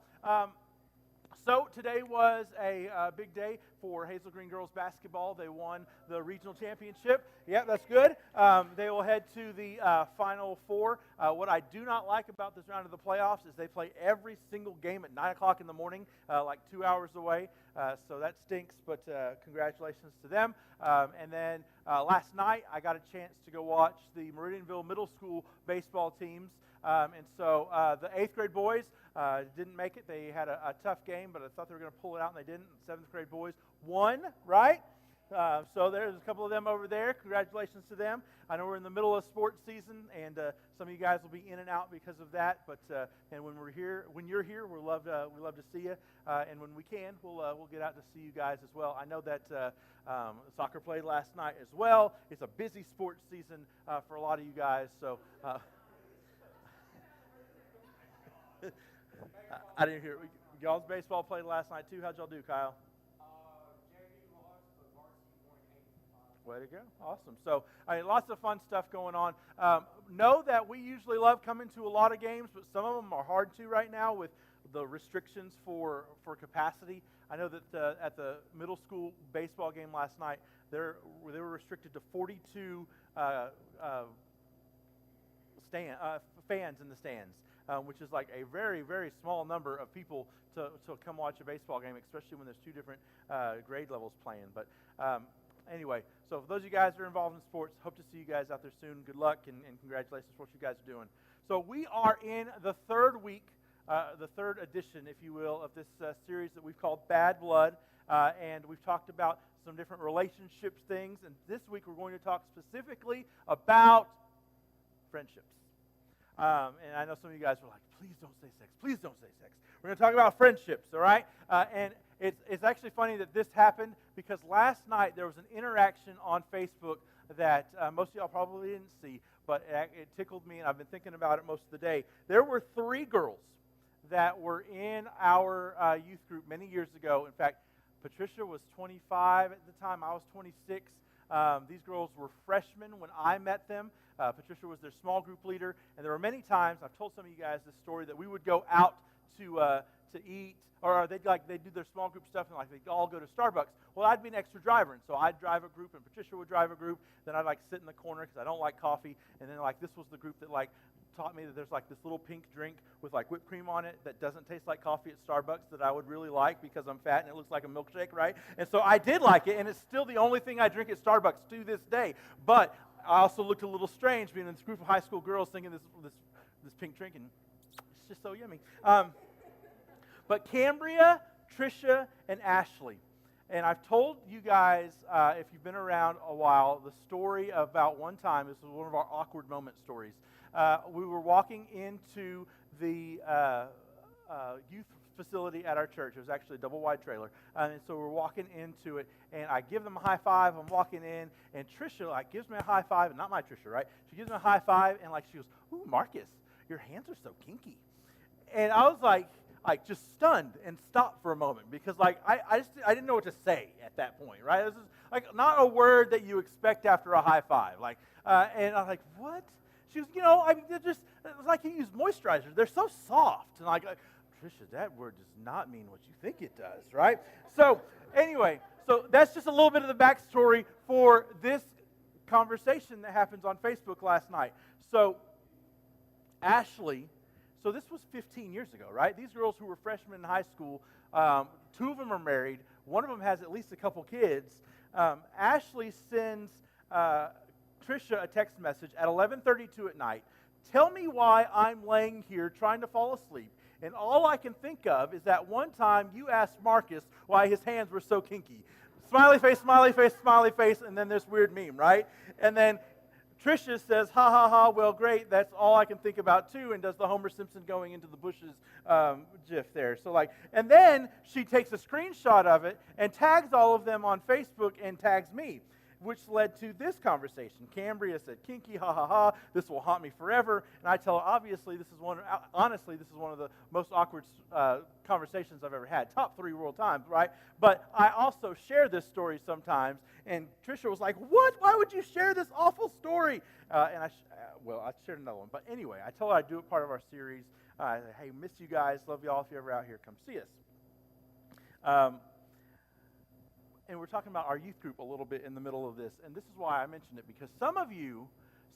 Speaker 7: So today was a big day for Hazel Green girls basketball. They won the regional championship. Yeah, that's good. They will head to the Final Four. What I do not like about this round of the playoffs is they play every single game at 9 o'clock in the morning, like 2 hours away. So that stinks, but congratulations to them. And then last night, I got a chance to go watch the Meridianville Middle School baseball teams. And so the 8th grade boys didn't make it. They had a tough game, but I thought they were going to pull it out, and they didn't. 7th grade boys won, right? So there's a couple of them over there. Congratulations to them. I know we're in the middle of sports season, and some of you guys will be in and out because of that. But and when you're here, we love to see you. And when we can, we'll get out to see you guys as well. I know that soccer played last night as well. It's a busy sports season for a lot of you guys. So. I didn't hear. Y'all's baseball played last night too. How'd y'all do, Kyle? Way to go. Awesome. So, lots of fun stuff going on. Know that we usually love coming to a lot of games, but some of them are hard to right now with the restrictions for capacity. I know that at the middle school baseball game last night, they were restricted to 42 fans in the stands, which is like a very, very small number of people to come watch a baseball game, especially when there's two different grade levels playing. But anyway, so for those of you guys that are involved in sports, hope to see you guys out there soon. Good luck and congratulations for what you guys are doing. So we are in the third week, the third edition, if you will, of this series that we've called Bad Blood, and we've talked about some different relationships things, and this week we're going to talk specifically about friendships. And I know some of you guys were like, please don't say sex. Please don't say sex. We're going to talk about friendships, all right? And it's actually funny that this happened because last night there was an interaction on Facebook that most of y'all probably didn't see, but it tickled me, and I've been thinking about it most of the day. There were 3 girls that were in our youth group many years ago. In fact, Patricia was 25 at the time. I was 26. These girls were freshmen when I met them. Patricia was their small group leader, and there were many times, I've told some of you guys this story, that we would go out to eat, or they'd do their small group stuff, and they'd all go to Starbucks. Well, I'd be an extra driver, and so I'd drive a group, and Patricia would drive a group. Then I'd sit in the corner because I don't like coffee, and then this was the group that taught me that there's this little pink drink with whipped cream on it that doesn't taste like coffee at Starbucks that I would really like because I'm fat and it looks like a milkshake, right? And so I did like it, and it's still the only thing I drink at Starbucks to this day. But I also looked a little strange being in this group of high school girls thinking this pink drink, and it's just so yummy. But Cambria, Trisha, and Ashley. And I've told you guys, if you've been around a while, the story about one time. This was one of our awkward moment stories. We were walking into the youth facility at our church. It was actually a double-wide trailer. And so we're walking into it, and I give them a high five. I'm walking in, and Trisha gives me a high five, and not my Trisha, right? She gives me a high five, and she goes, "Ooh, Marcus, your hands are so kinky." And I was just stunned and stopped for a moment because I didn't know what to say at that point, right? This is not a word that you expect after a high five. And I was like, "What?" She goes, they're just, it's like you use moisturizer. They're so soft. And Trisha, that word does not mean what you think it does, right? So anyway, that's just a little bit of the backstory for this conversation that happens on Facebook last night. So Ashley, this was 15 years ago, right? These girls who were freshmen in high school, 2 of them are married. One of them has at least a couple kids. Ashley sends Trisha a text message at 11:32 at night. "Tell me why I'm laying here trying to fall asleep, and all I can think of is that one time you asked Marcus why his hands were so kinky." Smiley face, smiley face, smiley face, and then this weird meme, right? And then Trisha says, "Ha ha ha, well great, that's all I can think about too," and does the Homer Simpson going into the bushes gif there. And then she takes a screenshot of it and tags all of them on Facebook and tags me, which led to this conversation. Cambria said, "Kinky, ha ha ha, this will haunt me forever." And I tell her, honestly, this is one of the most awkward conversations I've ever had. Top 3 world times, right? But I also share this story sometimes, and Trisha was like, "What? Why would you share this awful story?" And I shared another one. But anyway, I told her I'd do it part of our series. Hey, miss you guys. Love y'all. If you're ever out here, come see us. And we're talking about our youth group a little bit in the middle of this. And this is why I mentioned it, because some of you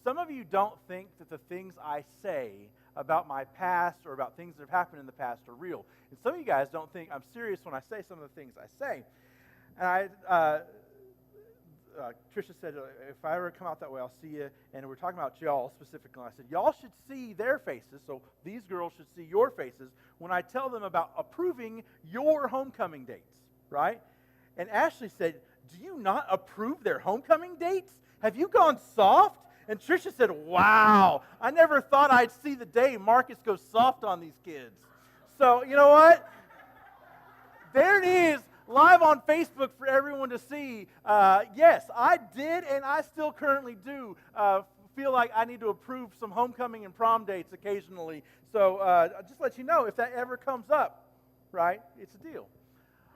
Speaker 7: don't think that the things I say about my past or about things that have happened in the past are real. And some of you guys don't think I'm serious when I say some of the things I say. And Trisha said, "If I ever come out that way, I'll see you." And we're talking about y'all specifically. And I said, y'all should see their faces, so these girls should see your faces when I tell them about approving your homecoming dates, right? And Ashley said, "Do you not approve their homecoming dates? Have you gone soft?" And Trisha said, "Wow, I never thought I'd see the day Marcus goes soft on these kids." So, you know what? There it is, live on Facebook for everyone to see. Yes, I did, and I still currently do feel like I need to approve some homecoming and prom dates occasionally. So I'll just let you know if that ever comes up, right? It's a deal.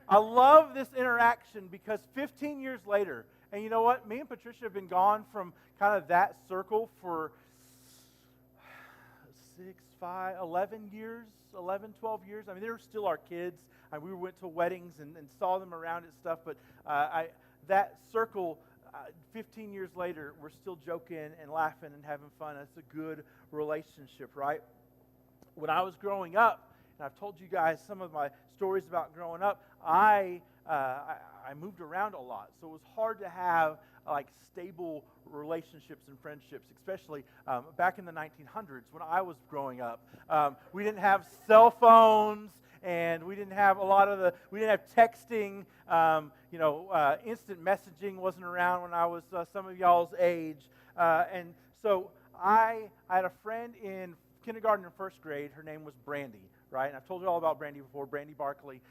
Speaker 7: I love this interaction because 15 years later, and you know what? Me and Patricia have been gone from kind of that circle for 11 years, 11, 12 years. I mean, they were still our kids. We went to weddings and saw them around and stuff, but that circle, 15 years later, we're still joking and laughing and having fun. It's a good relationship, right? When I was growing up, and I've told you guys some of my stories about growing up, I moved around a lot, so it was hard to have like stable relationships and friendships, especially back in the 1900s when I was growing up. We didn't have cell phones, and we didn't have we didn't have texting. Instant messaging wasn't around when I was some of y'all's age, and so I had a friend in kindergarten and first grade. Her name was Brandy, right? And I've told you all about Brandy before, Brandy Barkley.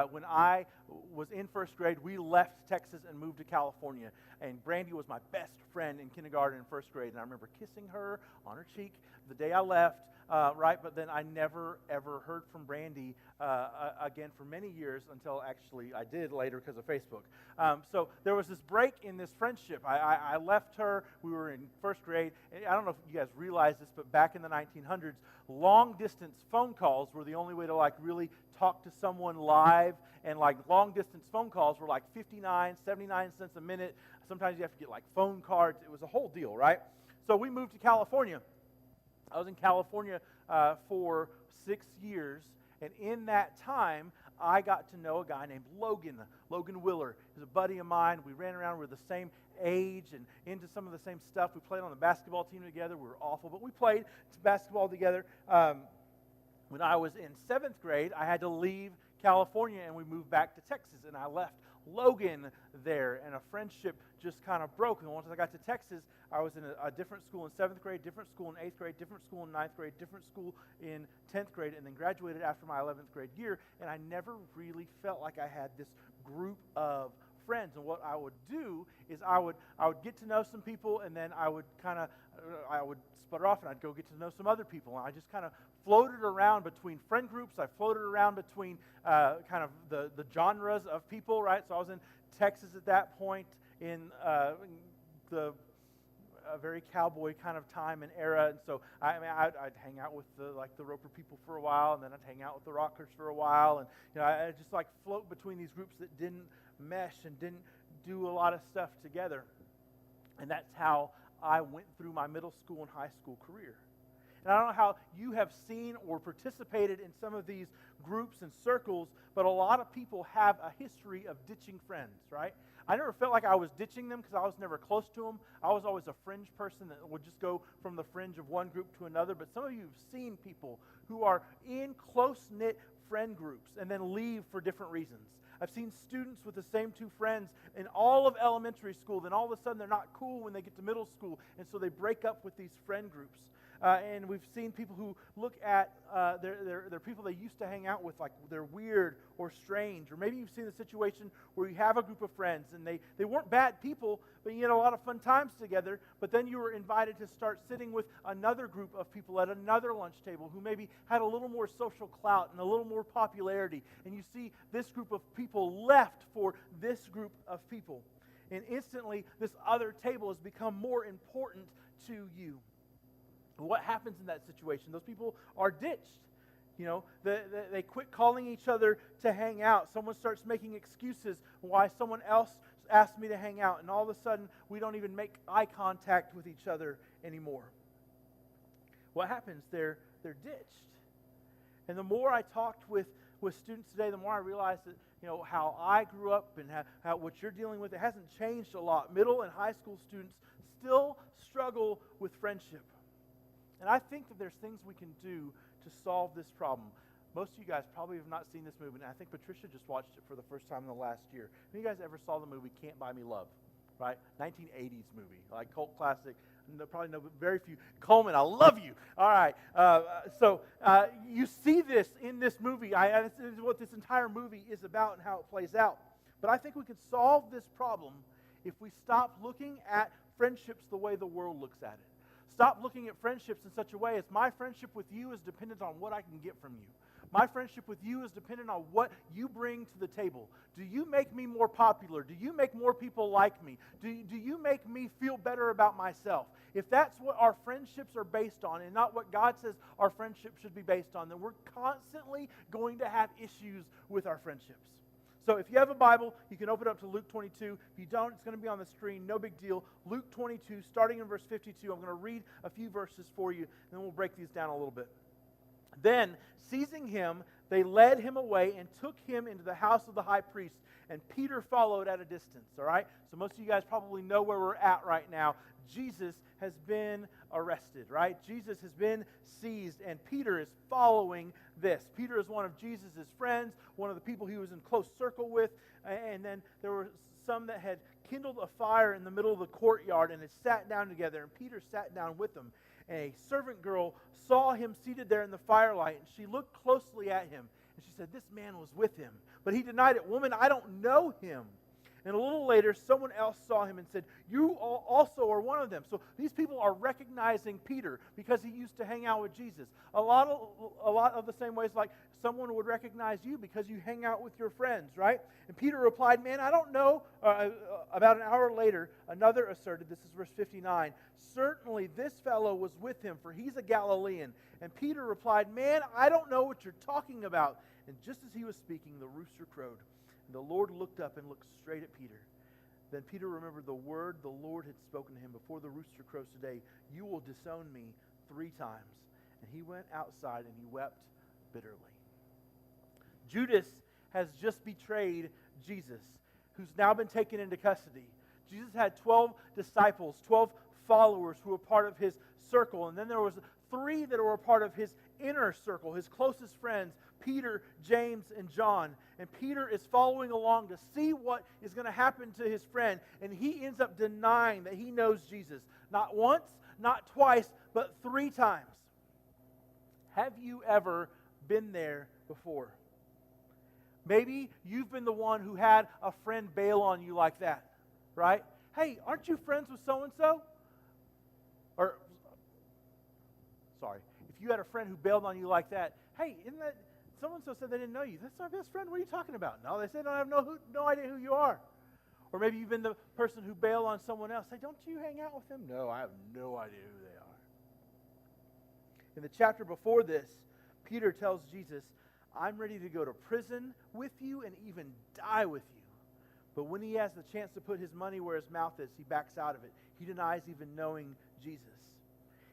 Speaker 7: When I was in first grade, we left Texas and moved to California. And Brandy was my best friend in kindergarten and first grade. And I remember kissing her on her cheek the day I left, right? But then I never, ever heard from Brandy again for many years until actually I did later because of Facebook. So there was this break in this friendship. I left her. We were in first grade. I don't know if you guys realize this, but back in the 1900s, long-distance phone calls were the only way to like really talk to someone live, and like long-distance phone calls were like 59, 79 cents a minute. Sometimes you have to get like phone cards. It was a whole deal, right? So we moved to California. I was in California for 6 years, and in that time, I got to know a guy named Logan Willer. He was a buddy of mine. We ran around. We were the same age and into some of the same stuff. We played on the basketball team together. We were awful, but we played basketball together. When I was in 7th grade, I had to leave California, and we moved back to Texas, and I left Logan there, and a friendship just kind of broke. And once I got to Texas, I was in a different school in 7th grade, different school in 8th grade, different school in 9th grade, different school in 10th grade, and then graduated after my 11th grade year, and I never really felt like I had this group of friends. And what I would do is I would get to know some people, and then I would sputter off, and I'd go get to know some other people, and I just kind of floated around between friend groups. I floated around between kind of the genres of people, right? So I was in Texas at that point in the very cowboy kind of time and era, and so I'd hang out with the Roper people for a while, and then I'd hang out with the Rockers for a while, and I just like float between these groups that didn't mesh and didn't do a lot of stuff together. And that's how I went through my middle school and high school career. And I don't know how you have seen or participated in some of these groups and circles, but a lot of people have a history of ditching friends, right? I never felt like I was ditching them because I was never close to them. I was always a fringe person that would just go from the fringe of one group to another. But some of you have seen people who are in close-knit friend groups and then leave for different reasons. I've seen students with the same two friends in all of elementary school, then all of a sudden they're not cool when they get to middle school, and so they break up with these friend groups. And we've seen people who look at their people they used to hang out with like they're weird or strange. Or maybe you've seen the situation where you have a group of friends and they weren't bad people, but you had a lot of fun times together, but then you were invited to start sitting with another group of people at another lunch table who maybe had a little more social clout and a little more popularity. And you see this group of people left for this group of people. And instantly, this other table has become more important to you. What happens in that situation? Those people are ditched. They quit calling each other to hang out. Someone starts making excuses why someone else asked me to hang out, and all of a sudden, we don't even make eye contact with each other anymore. What happens? They're ditched. And the more I talked with students today, the more I realized that how I grew up and how what you're dealing with, it hasn't changed a lot. Middle and high school students still struggle with friendship. And I think that there's things we can do to solve this problem. Most of you guys probably have not seen this movie, and I think Patricia just watched it for the first time in the last year. Have you guys ever saw the movie Can't Buy Me Love? Right? 1980s movie, like cult classic. Probably know very few. Coleman, I love you. All right. So you see this in this movie. This is what this entire movie is about and how it plays out. But I think we can solve this problem if we stop looking at friendships the way the world looks at it. Stop looking at friendships in such a way as my friendship with you is dependent on what I can get from you. My friendship with you is dependent on what you bring to the table. Do you make me more popular? Do you make more people like me? Do you make me feel better about myself? If that's what our friendships are based on and not what God says our friendship should be based on, then we're constantly going to have issues with our friendships. So if you have a Bible, you can open it up to Luke 22. If you don't, it's going to be on the screen. No big deal. Luke 22, starting in verse 52. I'm going to read a few verses for you, and then we'll break these down a little bit. Then, seizing him, they led him away and took him into the house of the high priest, and Peter followed at a distance, all right? So most of you guys probably know where we're at right now. Jesus has been arrested, right? Jesus has been seized, and Peter is following this. Peter is one of Jesus' friends, one of the people he was in close circle with, and then there were some that had kindled a fire in the middle of the courtyard and had sat down together, and Peter sat down with them. And a servant girl saw him seated there in the firelight, and she looked closely at him, and she said, "This man was with him." But he denied it. "Woman, I don't know him." And a little later, someone else saw him and said, "You also are one of them." So these people are recognizing Peter because he used to hang out with Jesus. A lot of the same ways like someone would recognize you because you hang out with your friends, right? And Peter replied, "Man, I don't know." About an hour later, another asserted, this is verse 59, "Certainly this fellow was with him, for he's a Galilean." And Peter replied, "Man, I don't know what you're talking about." And just as he was speaking, the rooster crowed. And the Lord looked up and looked straight at Peter. Then Peter remembered the word the Lord had spoken to him, "Before the rooster crows today, you will disown me 3 times. And he went outside and he wept bitterly. Judas has just betrayed Jesus, who's now been taken into custody. Jesus had 12 disciples, 12 followers who were part of his circle. And then there was 3 that were a part of his inner circle, his closest friends, Peter, James, and John. And Peter is following along to see what is going to happen to his friend. And he ends up denying that he knows Jesus. Not once, not twice, but 3 times. Have you ever been there before? Maybe you've been the one who had a friend bail on you like that, right? "Hey, aren't you friends with so-and-so?" Or, sorry, if you had a friend who bailed on you like that, "Hey, isn't that, so-and-so said they didn't know you. That's our best friend. What are you talking about?" "No, they said I have no idea who you are." Or maybe you've been the person who bailed on someone else. "Hey, don't you hang out with them?" "No, I have no idea who they are." In the chapter before this, Peter tells Jesus, "I'm ready to go to prison with you and even die with you." But when he has the chance to put his money where his mouth is, he backs out of it. He denies even knowing Jesus.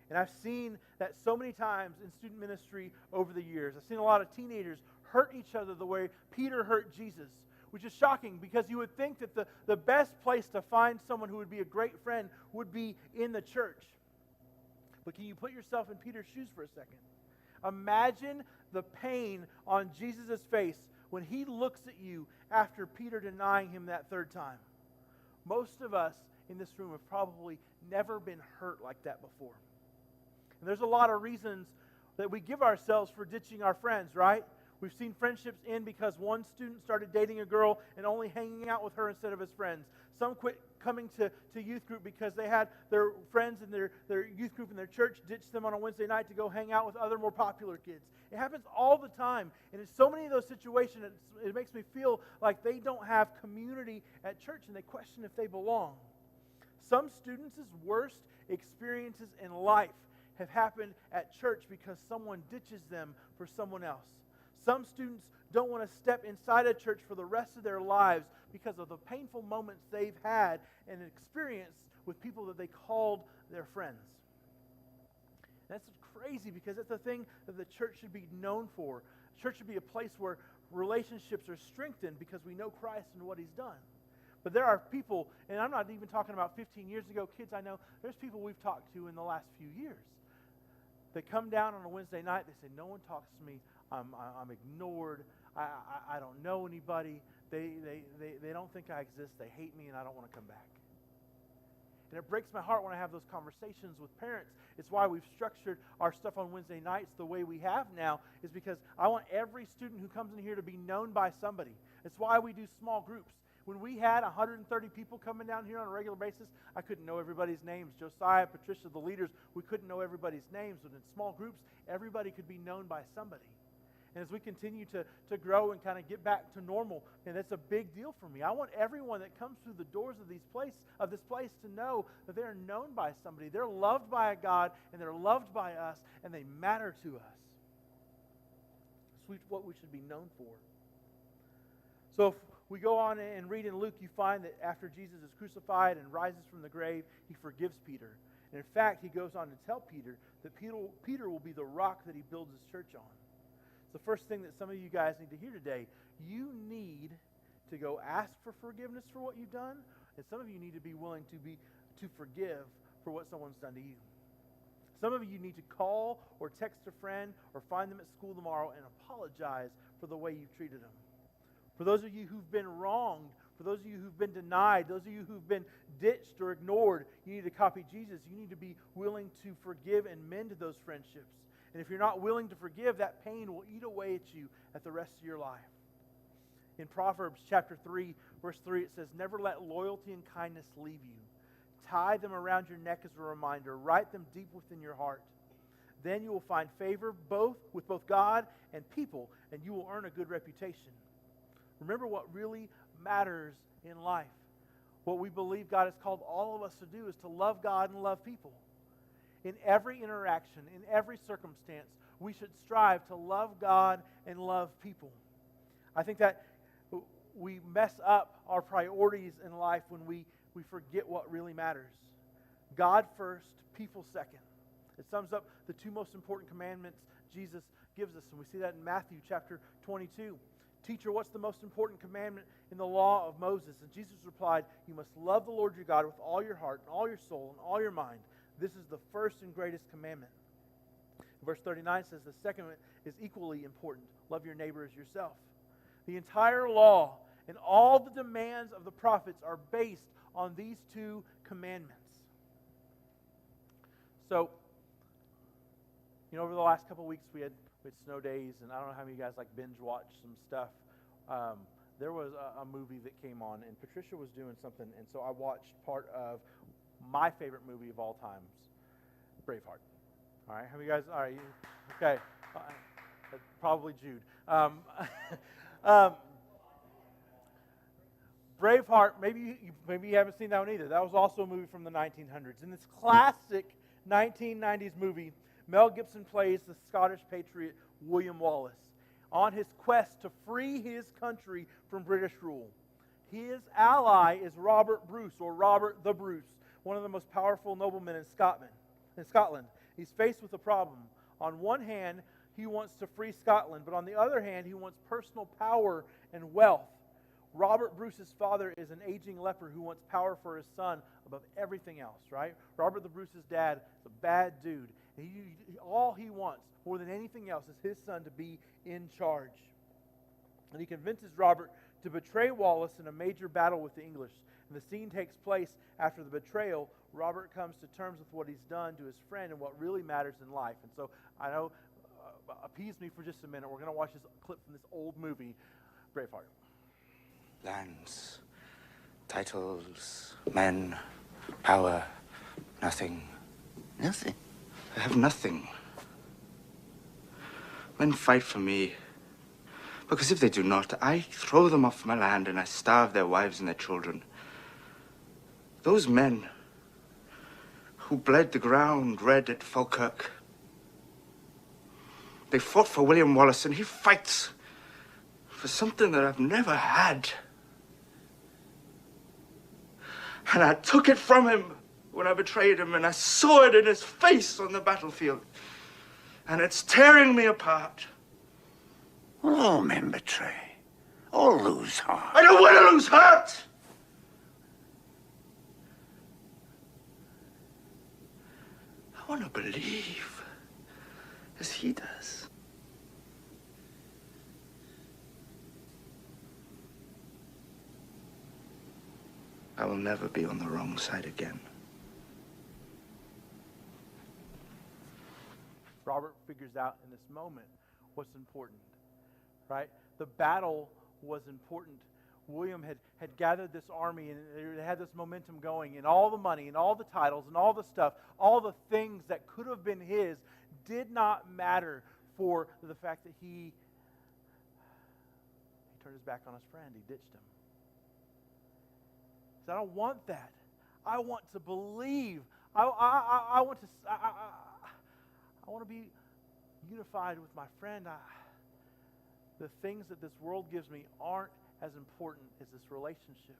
Speaker 7: And I've seen that so many times in student ministry over the years. I've seen a lot of teenagers hurt each other the way Peter hurt Jesus, which is shocking because you would think that the best place to find someone who would be a great friend would be in the church. But can you put yourself in Peter's shoes for a second? Imagine the pain on Jesus' face when he looks at you after Peter denying him that 3rd time. Most of us in this room have probably never been hurt like that before. And there's a lot of reasons that we give ourselves for ditching our friends, right? We've seen friendships end because one student started dating a girl and only hanging out with her instead of his friends. Some quit coming to youth group because they had their friends in their youth group in their church ditch them on a Wednesday night to go hang out with other more popular kids. It happens all the time. And in so many of those situations, it makes me feel like they don't have community at church and they question if they belong. Some students' worst experiences in life have happened at church because someone ditches them for someone else. Some students don't want to step inside a church for the rest of their lives because of the painful moments they've had and experienced with people that they called their friends. That's crazy because it's the thing that the church should be known for. Church should be a place where relationships are strengthened because we know Christ and what He's done. But there are people, and I'm not even talking about 15 years ago, kids I know, there's people we've talked to in the last few years. They come down on a Wednesday night, they say, "No one talks to me, I'm ignored, I don't know anybody, they don't think I exist, they hate me, and I don't want to come back." And it breaks my heart when I have those conversations with parents. It's why we've structured our stuff on Wednesday nights the way we have now, is because I want every student who comes in here to be known by somebody. It's why we do small groups. When we had 130 people coming down here on a regular basis, I couldn't know everybody's names. Josiah, Patricia, the leaders, we couldn't know everybody's names. But in small groups, everybody could be known by somebody. And as we continue to grow and kind of get back to normal, and that's a big deal for me. I want everyone that comes through the doors of this place to know that they are known by somebody. They're loved by a God, and they're loved by us, and they matter to us. It's what we should be known for. So if we go on and read in Luke, you find that after Jesus is crucified and rises from the grave, he forgives Peter. And in fact, he goes on to tell Peter that Peter will be the rock that he builds his church on. It's the first thing that some of you guys need to hear today. You need to go ask for forgiveness for what you've done, and some of you need to be willing to forgive for what someone's done to you. Some of you need to call or text a friend or find them at school tomorrow and apologize for the way you've treated them. For those of you who've been wronged, for those of you who've been denied, those of you who've been ditched or ignored, you need to copy Jesus. You need to be willing to forgive and mend those friendships. And if you're not willing to forgive, that pain will eat away at you at the rest of your life. In Proverbs chapter 3, verse 3, it says, "Never let loyalty and kindness leave you. Tie them around your neck as a reminder. Write them deep within your heart. Then you will find favor with both God and people, and you will earn a good reputation." Remember what really matters in life. What we believe God has called all of us to do is to love God and love people. In every interaction, in every circumstance, we should strive to love God and love people. I think that we mess up our priorities in life when we forget what really matters. God first, people second. It sums up the two most important commandments Jesus gives us, and we see that in Matthew chapter 22. "Teacher, what's the most important commandment in the law of Moses?" And Jesus replied, "You must love the Lord your God with all your heart and all your soul and all your mind. This is the first and greatest commandment." Verse 39 says the second is equally important. Love your neighbor as yourself. The entire law and all the demands of the prophets are based on these two commandments. So, over the last couple of weeks we had snow days, and I don't know how many of you guys binge watch some stuff. There was a movie that came on, and Patricia was doing something, and so I watched part of my favorite movie of all times, Braveheart. All right, how many guys? All right, okay, probably Jude. Braveheart. Maybe you haven't seen that one either. That was also a movie from the 1900s. In this classic 1990s movie, Mel Gibson plays the Scottish patriot William Wallace on his quest to free his country from British rule. His ally is Robert Bruce, or Robert the Bruce, one of the most powerful noblemen in Scotland. He's faced with a problem. On one hand, he wants to free Scotland, but on the other hand, he wants personal power and wealth. Robert Bruce's father is an aging leper who wants power for his son above everything else, right? Robert the Bruce's dad is a bad dude. All he wants, more than anything else, is his son to be in charge. And he convinces Robert to betray Wallace in a major battle with the English. And the scene takes place after the betrayal. Robert comes to terms with what he's done to his friend and what really matters in life. And so, I know, appease me for just a minute. We're going to watch this clip from this old movie, Braveheart.
Speaker 11: Lands, titles, men, power, nothing.
Speaker 12: Nothing?
Speaker 11: I have nothing. Men fight for me, because if they do not, I throw them off my land and I starve their wives and their children. Those men who bled the ground red at Falkirk, they fought for William Wallace, and he fights for something that I've never had. And I took it from him when I betrayed him, and I saw it in his face on the battlefield. And it's tearing me apart.
Speaker 12: Well, all men betray. All lose heart.
Speaker 11: I don't want to lose heart! I want to believe as he does. I will never be on the wrong side again.
Speaker 7: Robert figures out in this moment what's important, right? The battle was important. William had gathered this army, and they had this momentum going, and all the money and all the titles and all the stuff, all the things that could have been his did not matter for the fact that he turned his back on his friend. He ditched him. He said, I don't want that. I want to believe. I want to be unified with my friend. The things that this world gives me aren't as important as this relationship.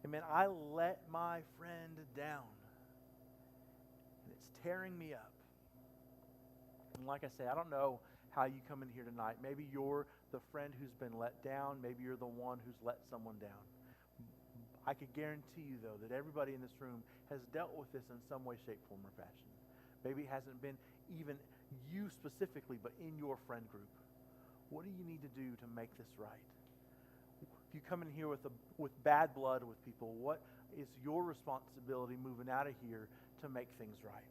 Speaker 7: And man, I let my friend down. And it's tearing me up. And like I say, I don't know how you come in here tonight. Maybe you're the friend who's been let down. Maybe you're the one who's let someone down. I could guarantee you, though, that everybody in this room has dealt with this in some way, shape, form, or fashion. Maybe it hasn't been even you specifically, but in your friend group. What do you need to do to make this right? If you come in here with bad blood with people, what is your responsibility moving out of here to make things right?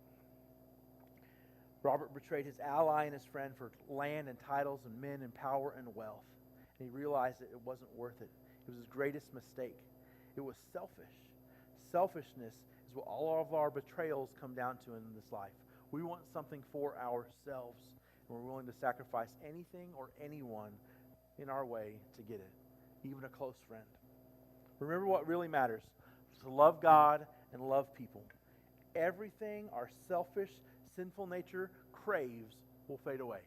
Speaker 7: Robert betrayed his ally and his friend for land and titles and men and power and wealth. And he realized that it wasn't worth it. It was his greatest mistake. It was selfish. Selfishness is what all of our betrayals come down to in this life. We want something for ourselves, and we're willing to sacrifice anything or anyone in our way to get it, even a close friend. Remember what really matters: to love God and love people. Everything our selfish, sinful nature craves will fade away.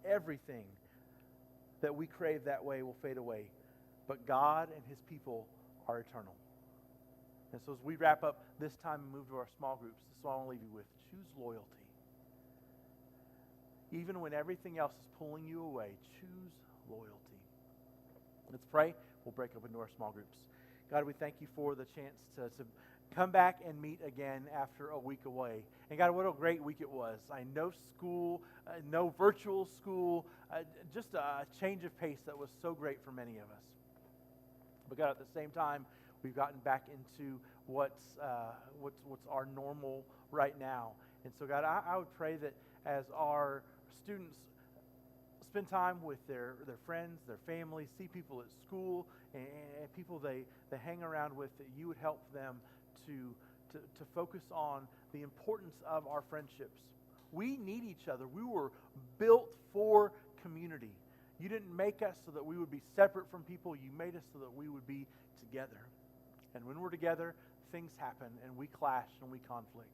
Speaker 7: Everything that we crave that way will fade away. But God and His people are eternal. And so as we wrap up this time and move to our small groups, this is what I want to leave you with. Choose loyalty. Even when everything else is pulling you away, choose loyalty. Let's pray. We'll break up into our small groups. God, we thank you for the chance to come back and meet again after a week away. And God, what a great week it was. No school, no virtual school, just a change of pace that was so great for many of us. But God, at the same time, we've gotten back into what's our normal right now. And so God, I would pray that as our students spend time with their friends, their families, see people at school, and people they hang around with, that you would help them to focus on the importance of our friendships. We need each other. We were built for community. You didn't make us so that we would be separate from people. You made us so that we would be together. And when we're together, things happen, and we clash and we conflict.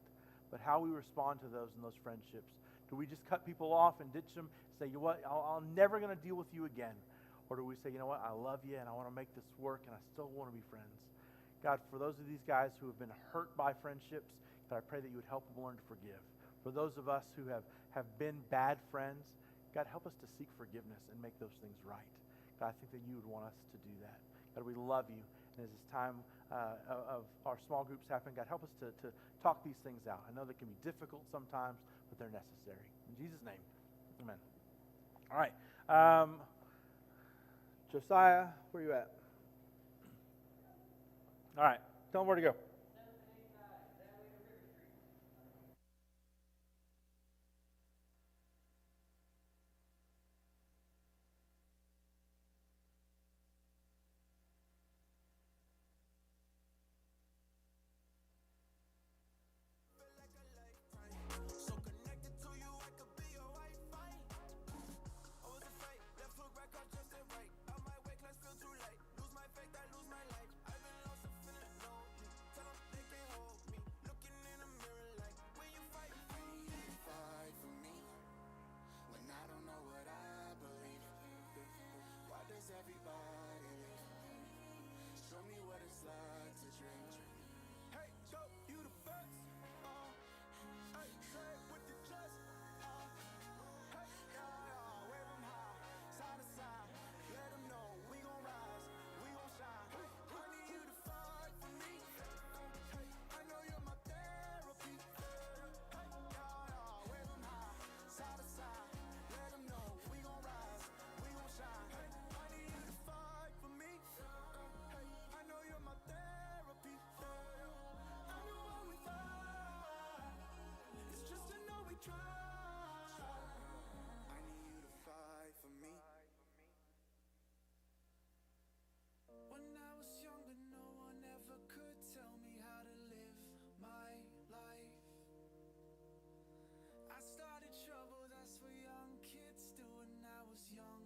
Speaker 7: But how we respond to those in those friendships. Do we just cut people off and ditch them, say, you know what, I'm never going to deal with you again? Or do we say, you know what, I love you and I want to make this work and I still want to be friends? God, for those of these guys who have been hurt by friendships, God, I pray that you would help them learn to forgive. For those of us who have been bad friends, God, help us to seek forgiveness and make those things right. God, I think that you would want us to do that. God, we love you. And as this time of our small groups happen, God, help us to talk these things out. I know they can be difficult sometimes, but they're necessary. In Jesus' name, amen. All right. Josiah, where are you at? All right. Tell them where to go.
Speaker 2: Young